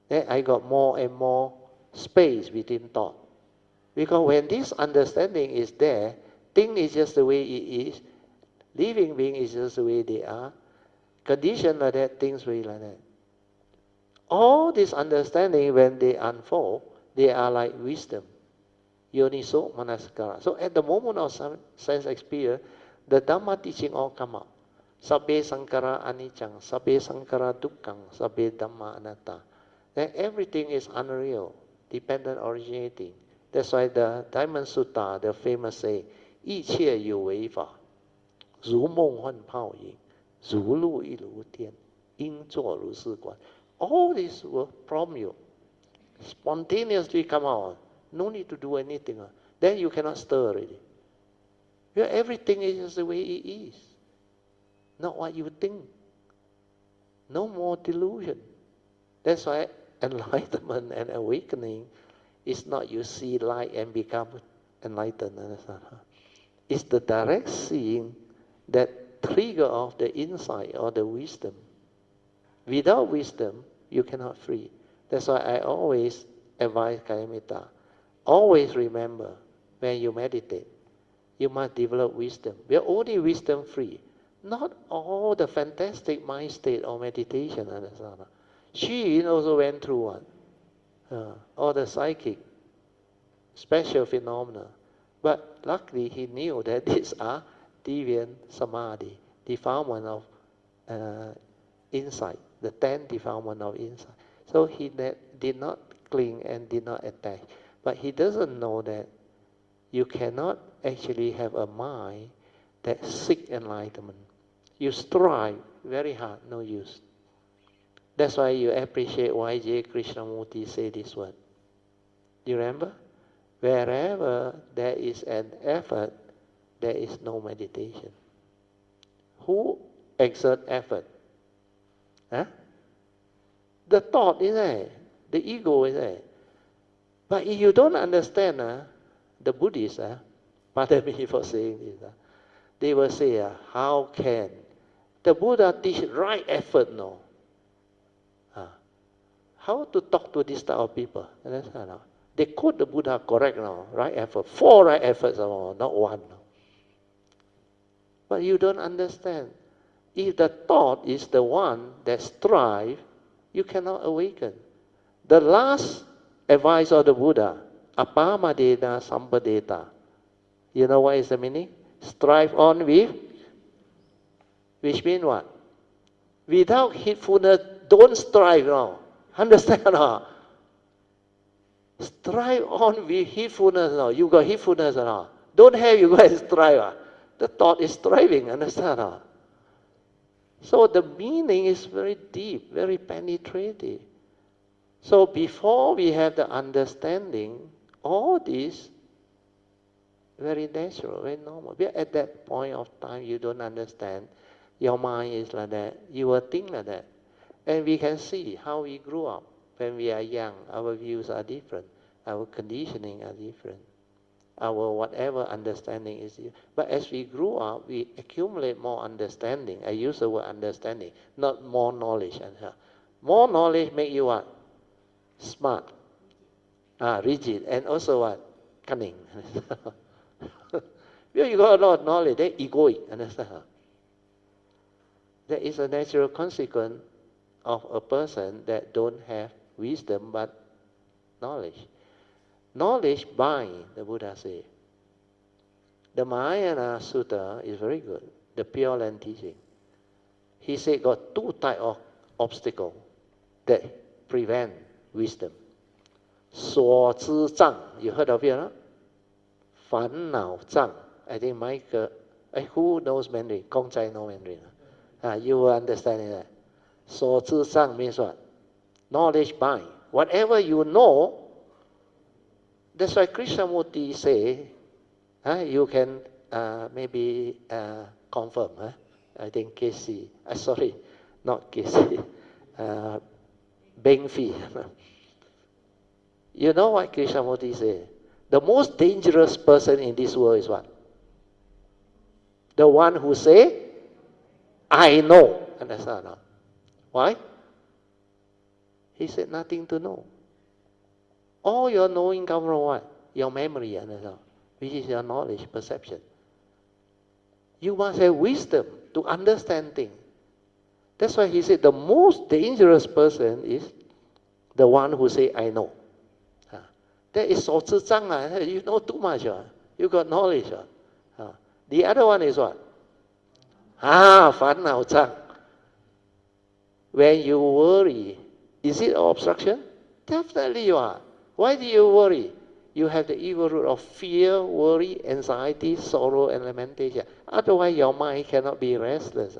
Then I got more and more space within thought. Because when this understanding is there, thing is just the way it is, living being is just the way they are, condition like that, things will be like that. All this understanding, when they unfold, they are like wisdom. Yoniso manasikara. So at the moment of some sense experience, the Dhamma teaching all come out. Sabbe sankara anicang, sabbe sankara dukkang, sabbe dhamma anatta. Then everything is unreal, dependent originating. That's why the Diamond Sutta, the famous say, 一切有为法，如梦幻泡影，如露亦如电，应作如是观. All this will prompt you. Spontaneously come out. No need to do anything. Then you cannot stir already. Yeah, everything is just the way it is. Not what you think. No more delusion. That's why enlightenment and awakening is not you see light and become enlightened. It's the direct seeing that trigger of the insight or the wisdom. Without wisdom, you cannot free. That's why I always advise Kayamita. Always remember, when you meditate, you must develop wisdom. We are only wisdom free. Not all the fantastic mind state or meditation. She also went through one. All the psychic, special phenomena. But luckily he knew that these are deviant samadhi, defilement of insight, the 10 defilement of insight. So he did not cling and did not attach. But he doesn't know that you cannot actually have a mind that seeks enlightenment. You strive very hard, no use. That's why you appreciate why J. Krishnamurti said this word. You remember? Wherever there is an effort, there is no meditation. Who exerts effort? Huh? The thought is there. The ego is there. But if you don't understand, the Buddhists, pardon me for saying this, they will say, how can the Buddha teach right effort? No. How to talk to this type of people? They quote the Buddha correct now, right effort. 4 right efforts, not 1. But you don't understand. If the thought is the one that strives, you cannot awaken. The last advice of the Buddha, apamadena sampadeta. You know what is the meaning? Strive on with, which means what? Without heedfulness, don't strive now. Understand now? Strive on with heedfulness now. You got heedfulness now. Don't have, you go and strive. The thought is striving, understand now? So the meaning is very deep, very penetrating. So before we have the understanding, all this very natural, very normal. But at that point of time, you don't understand. Your mind is like that. You will think like that. And we can see how we grew up. When we are young, our views are different. Our conditioning are different. Our whatever understanding is different. But as we grew up, we accumulate more understanding. I use the word understanding, not more knowledge. More knowledge make you what? Smart, rigid, and also what? Cunning. You got a lot of knowledge, then egoic, understand? That is a natural consequence of a person that don't have wisdom but knowledge. Knowledge binds, the Buddha said. The Mahayana Sutra is very good, the Pure Land teaching. He said got 2 types of obstacles that prevent wisdom. 所知障, you heard of it, huh? 烦恼障. I think Michael, who knows Mandarin? Kong Chai know Mandarin. You will understand that. 所知障 means what? Knowledge bind. Whatever you know, that's why Krishnamurti say, you can maybe confirm. I think Casey, sorry, not Casey, Beng Fi. You know what Krishnamurti say? The most dangerous person in this world is what? The one who say, I know. Understand? No? Why? He said nothing to know. All your knowing comes from what? Your memory, understand? Which is your knowledge, perception. You must have wisdom to understand things. That's why he said the most dangerous person is the one who say, I know. That is 手智障 you know too much. You got knowledge. The other one is what? 烦恼障. When you worry, is it an obstruction? Definitely you are. Why do you worry? You have the evil root of fear, worry, anxiety, sorrow, and lamentation. Otherwise, your mind cannot be restless.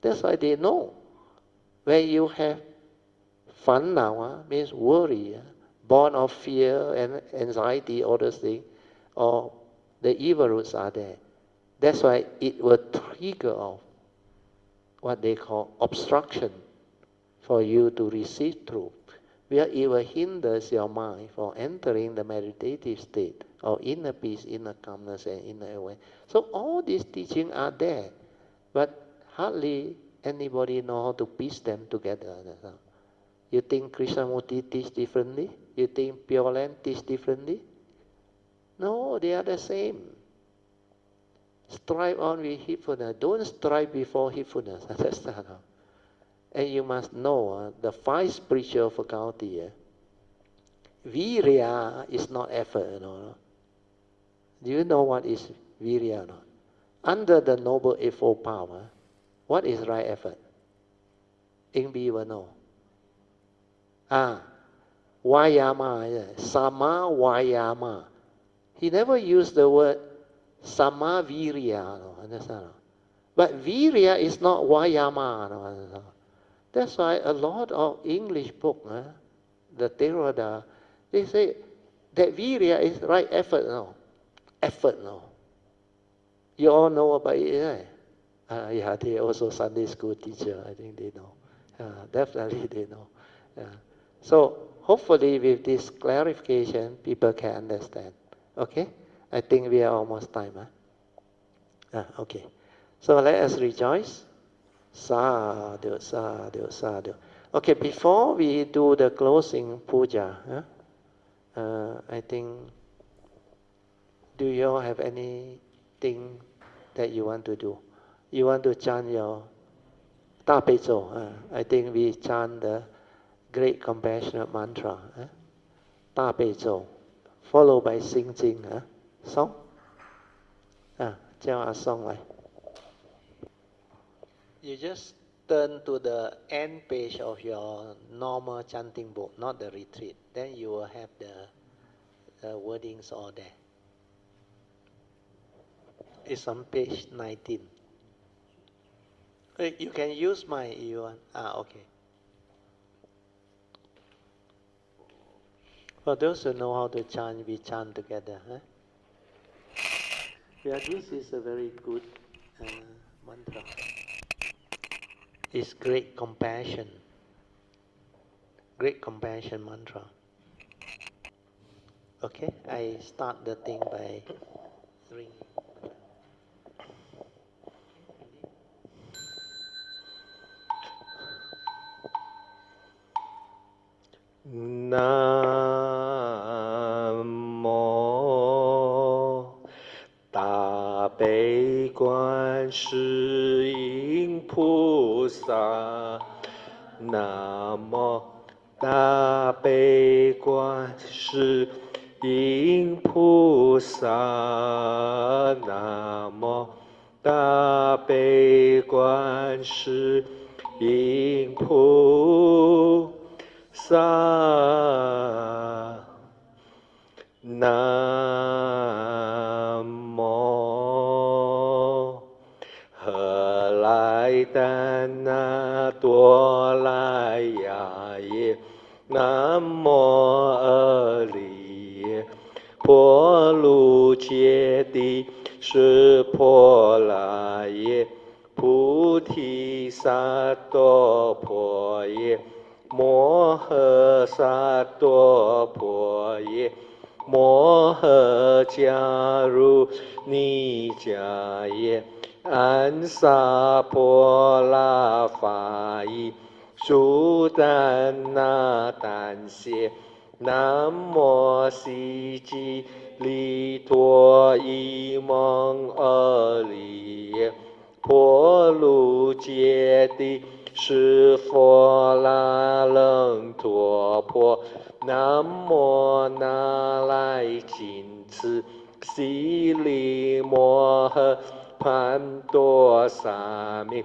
That's why they know. When you have 烦恼 means worry, born of fear and anxiety, all those things, or the evil roots are there. That's why it will trigger off what they call obstruction for you to receive truth, where it will hinders your mind from entering the meditative state of inner peace, inner calmness, and inner awareness. So all these teachings are there, but hardly anybody know how to piece them together. You think Krishnamurti teach differently? You think Pure Land teach differently? No, they are the same. Strive on with heedfulness. Don't strive before heedfulness. Understand? And you must know the 5 spiritual faculty. Virya is not effort. Do you know what is virya? Under the Noble Eightfold Power, what is right effort? Ingbi will know. Vayama, sama vayama. He never used the word sama virya. Understand? But virya is not vayama. That's why a lot of English books, the Theravada, they say that virya is right effort. Effort. You all know about it, right? Yeah, they also Sunday school teacher. I think they know. Definitely they know. So hopefully with this clarification, people can understand. Okay? I think we are almost time. Okay. So let us rejoice. Sadhu, sadhu, sadhu. Okay, before we do the closing puja, I think, do you all have anything that you want to do? You want to chant your 大悲咒? I think we chant the great compassionate mantra. 大悲咒, followed by sing Jing. Song? 叫阿松来. You just turn to the end page of your normal chanting book, not the retreat. Then you will have the wordings all there. It's on page 19. You can use mine if you want. Okay. For those who know how to chant, we chant together. Yeah, this is a very good mantra. It's great compassion. Great compassion mantra. Okay, I start the thing by ringing. Namo 大悲观世音菩萨。Namo 大悲观世音菩萨。Namo 大悲观世音菩萨。南无何来丹那多来呀耶，南无阿利耶婆卢揭谛是婆拉耶菩提萨埵婆耶摩诃萨埵婆耶摩诃迦如尼迦耶，安萨婆拉法伊，苏丹那丹谢，南无悉吉利多伊蒙阿利耶，婆卢揭谛是佛那楞陀婆，南无那来金持悉利摩诃潘多沙弥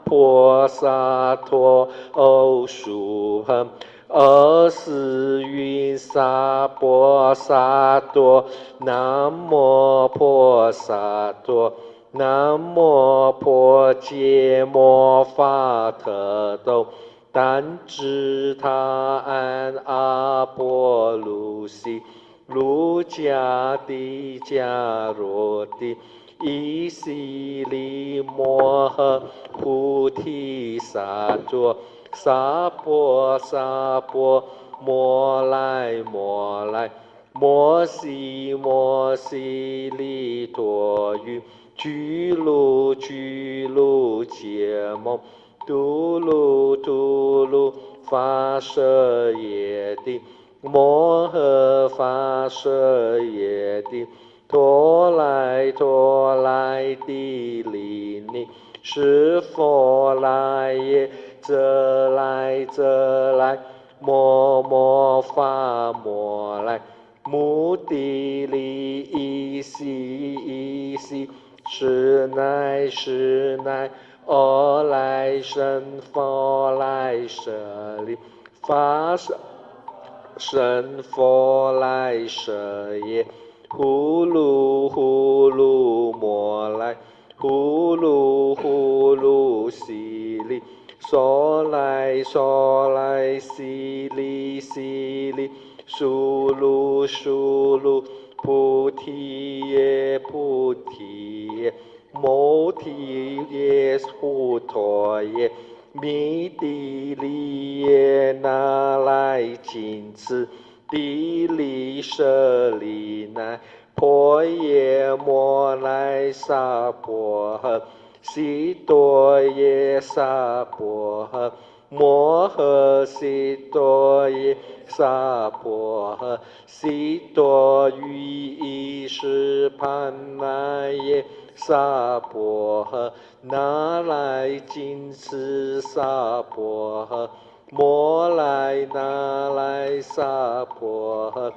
婆萨陀欧输恒，尔时云萨婆萨多，南无婆萨多，南无婆揭摩法特豆，但知他安阿婆卢悉，卢迦帝迦罗帝。依悉利摩诃菩提萨埵，萨婆萨婆摩来摩来，摩悉摩悉利多语，居卢居卢羯蒙，嘟噜嘟噜发舍耶帝，摩诃发舍耶帝。陀来陀来帝利尼，是佛来耶，则来则来，摩摩发摩来，目的利依悉依悉，是乃是乃，阿来生佛来舍利，发舍生佛来舍耶。呼噜呼噜摩来，呼噜呼噜悉利，娑来娑来悉利悉利，苏噜苏噜菩提耶菩提耶，摩提耶护陀耶，弥帝利耶那来金持。帝利舍利乃，婆耶摩来萨婆诃，悉多耶萨婆诃，摩诃悉多耶萨婆诃，悉多于意识盘那耶萨婆诃，那来金持萨婆诃。摩来那来萨婆诃，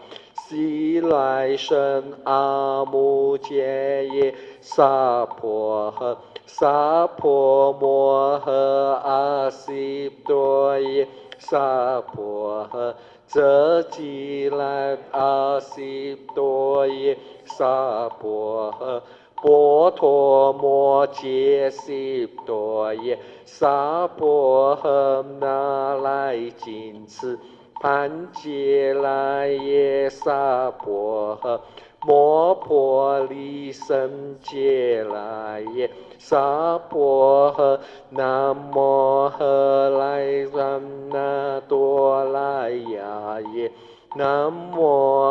悉来生阿穆揭耶萨婆诃，萨婆摩诃阿悉多耶萨婆诃，则吉来阿悉多耶萨婆诃。波陀摩揭悉多耶萨婆诃，那来金持盘揭来耶萨婆诃，摩婆利胜揭来耶萨婆诃，南摩诃来赞那多来呀耶，南无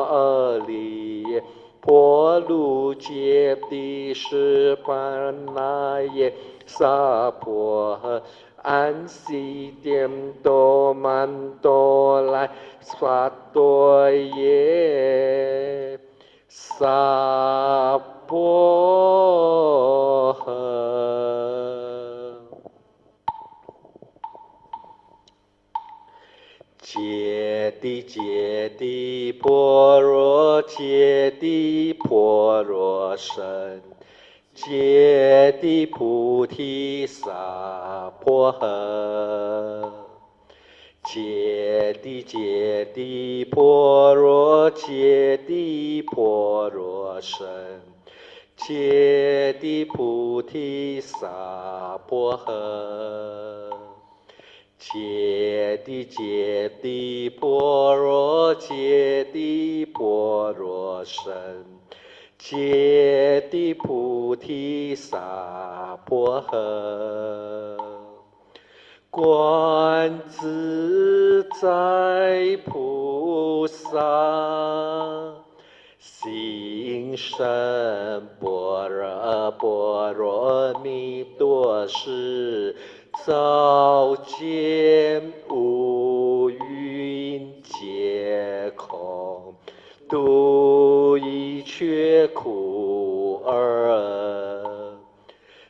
阿利耶。婆卢揭谛是盘那耶萨婆诃，安悉颠多曼多来萨多耶萨婆诃。揭谛揭谛般若揭谛般若僧，揭谛菩提萨婆诃。揭谛揭谛般若揭谛般若僧，揭谛菩提萨婆诃。揭谛揭谛般若揭谛般若僧，揭谛菩提萨婆诃。观自在菩萨萨，心生般若蜜多时，照见五蕴皆空，度一切苦厄。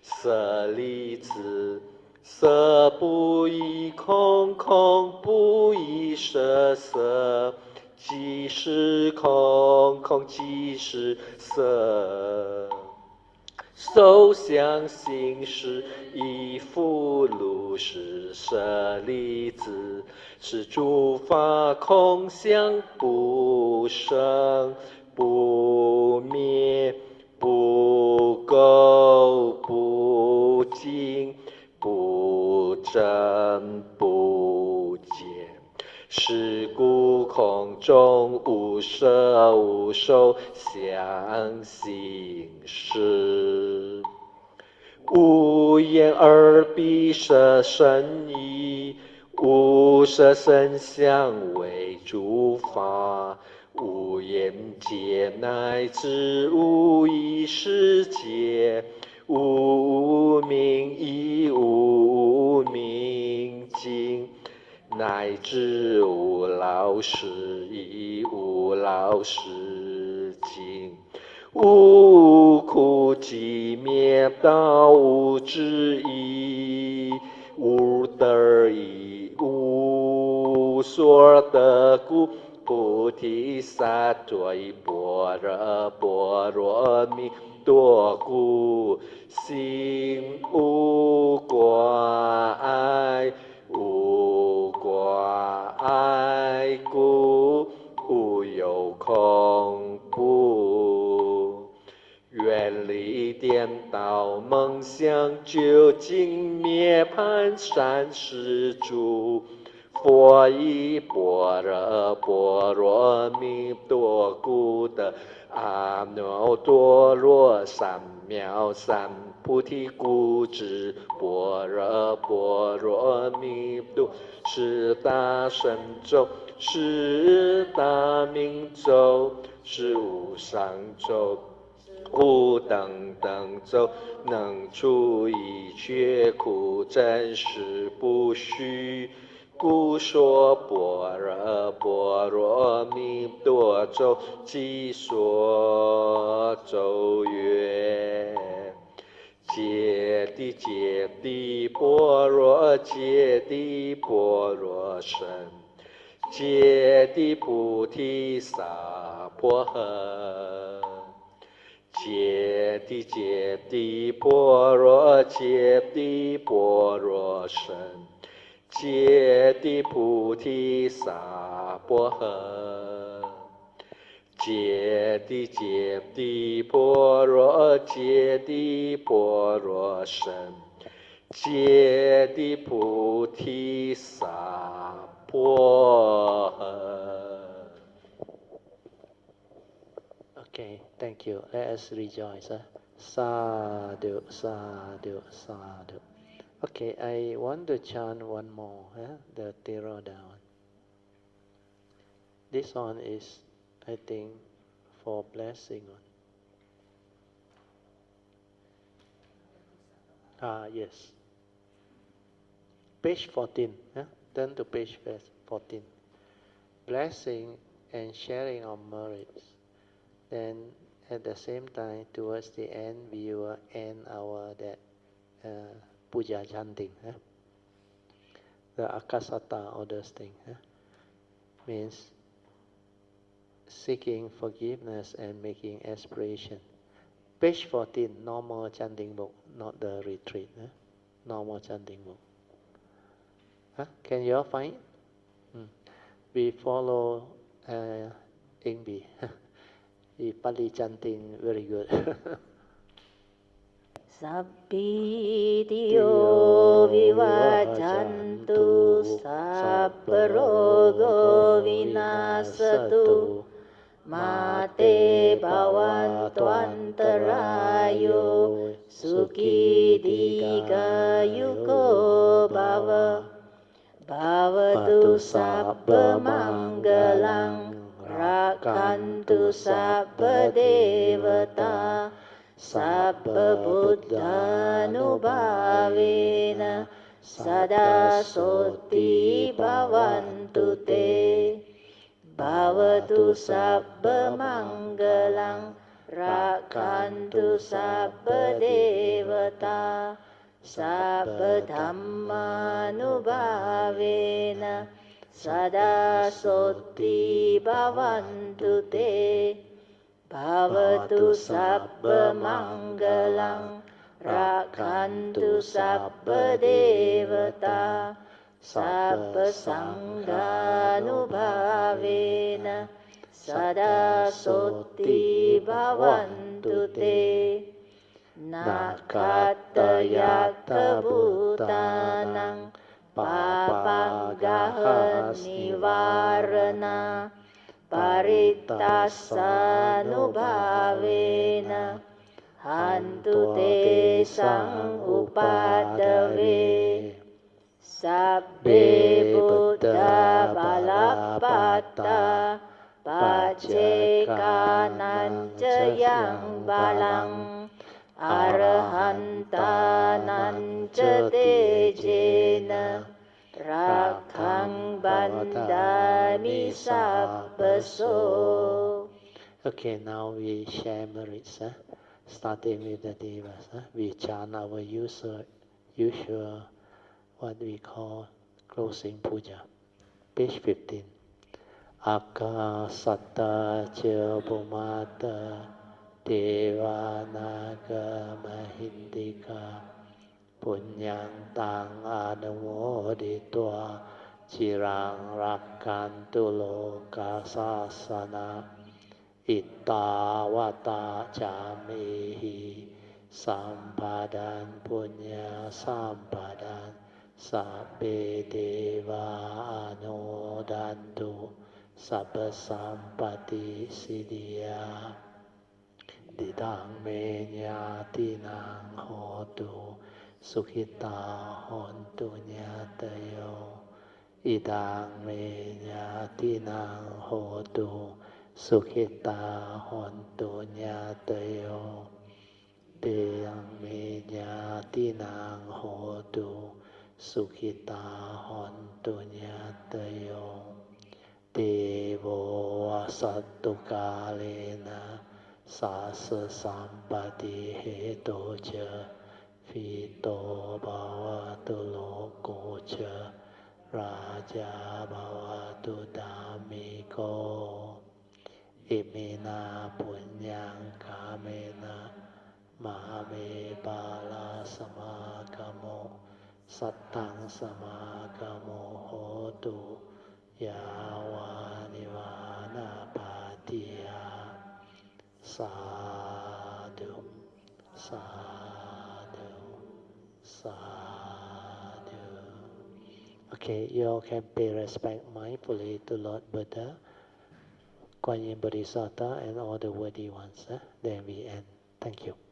舍利子，色不异空，空不异色，色即是空，空即是色。受想行识亦复如是，舍利子，是诸法空相，不生不灭，不垢不净，不增不减。是故空中无色无受想行识，无眼耳鼻舌身意，无色声香味诸法，无眼界乃至无意识界，无明亦无明尽，乃至无老死亦无老死尽，无苦集灭道，无智亦无得亦无所得故，菩提萨埵般若蜜多故，心无挂碍，无挂碍故，无有恐怖。远离颠倒梦想，究竟涅槃，善施主。佛以般若蜜多故得阿耨多罗三藐三菩提故知，般若蜜多是大神咒，是大明咒，是无上咒，无等等咒，能除一切苦，真实不虚。故说般若蜜多咒，即说咒曰：揭谛般若，揭谛般若身，揭谛菩提萨婆诃。揭谛般若，揭谛般若身，揭谛菩提萨婆诃。揭谛般若，揭谛般若身，揭谛菩提萨婆诃。Okay, thank you. Let us rejoice. Sadhu, sadhu, sadhu. Okay, I want to chant one more, the Tiroda one. This one is, I think, for blessing one. Yes. Page 14. Turn to page 14. Blessing and sharing of merits. Then at the same time, towards the end, we will end our puja chanting. The akasata, all those things. Means seeking forgiveness and making aspiration. Page 14, normal chanting book, not the retreat. Normal chanting book. Can you all find it? We follow Ingbi. Pali chanting very good. Sappitiyo vivachantu, sapparogo vinasatu, mate bhavantvantarayo, sukhi dikayuko bhava, bhavatu sabba mangalang, Rakhantu sabba devata Sabba buddhanubhavena Sada soti bhavantu te Bhavatu sabba mangalang Rakhantu sabba devata Sabba dhammanubhavena Sada soti bhavantu te Bhavatu sabba mangalang Rakhantu sabba devata Sabba sanghanubhavena Sada soti bhavantu te Nakatayata bhutanang Papangaha nivarana Parittasanubhavena Hantu te sang upadave Sabbe buddha balapata Pacekananca yang balang Arahantananca tejena Rakhang bandami sabbaso. Okay, now we share merits, starting with the devas. We chant our usual what we call closing puja. Page 15. Akasata cha bhumata devanaga mahindika punyang tang anumoditva cirang rakkantu loka sasana ittavata camehi sampadan punya sampadan sabbe deva anodantu sabba sampati siddhya didang me nyatinang hotu sukhita hontu nyatayo idang me nyatinang hotu sukhita hontu nyatayo idang me nyatinang hotu sukhita hontu nyatayo devo asattu kalena sasa sampati heto ca fito bhavatu loko ca raja bhavatu dhammiko imena punyang kamena mahame bala samagamo sattang samagamo hotu yawa nivana patiya sadhu sadhu sadhu. Okay, you all can pay respect mindfully to Lord Buddha, Guanyin Bodhisattva, and all the worthy ones. Then we end. Thank you.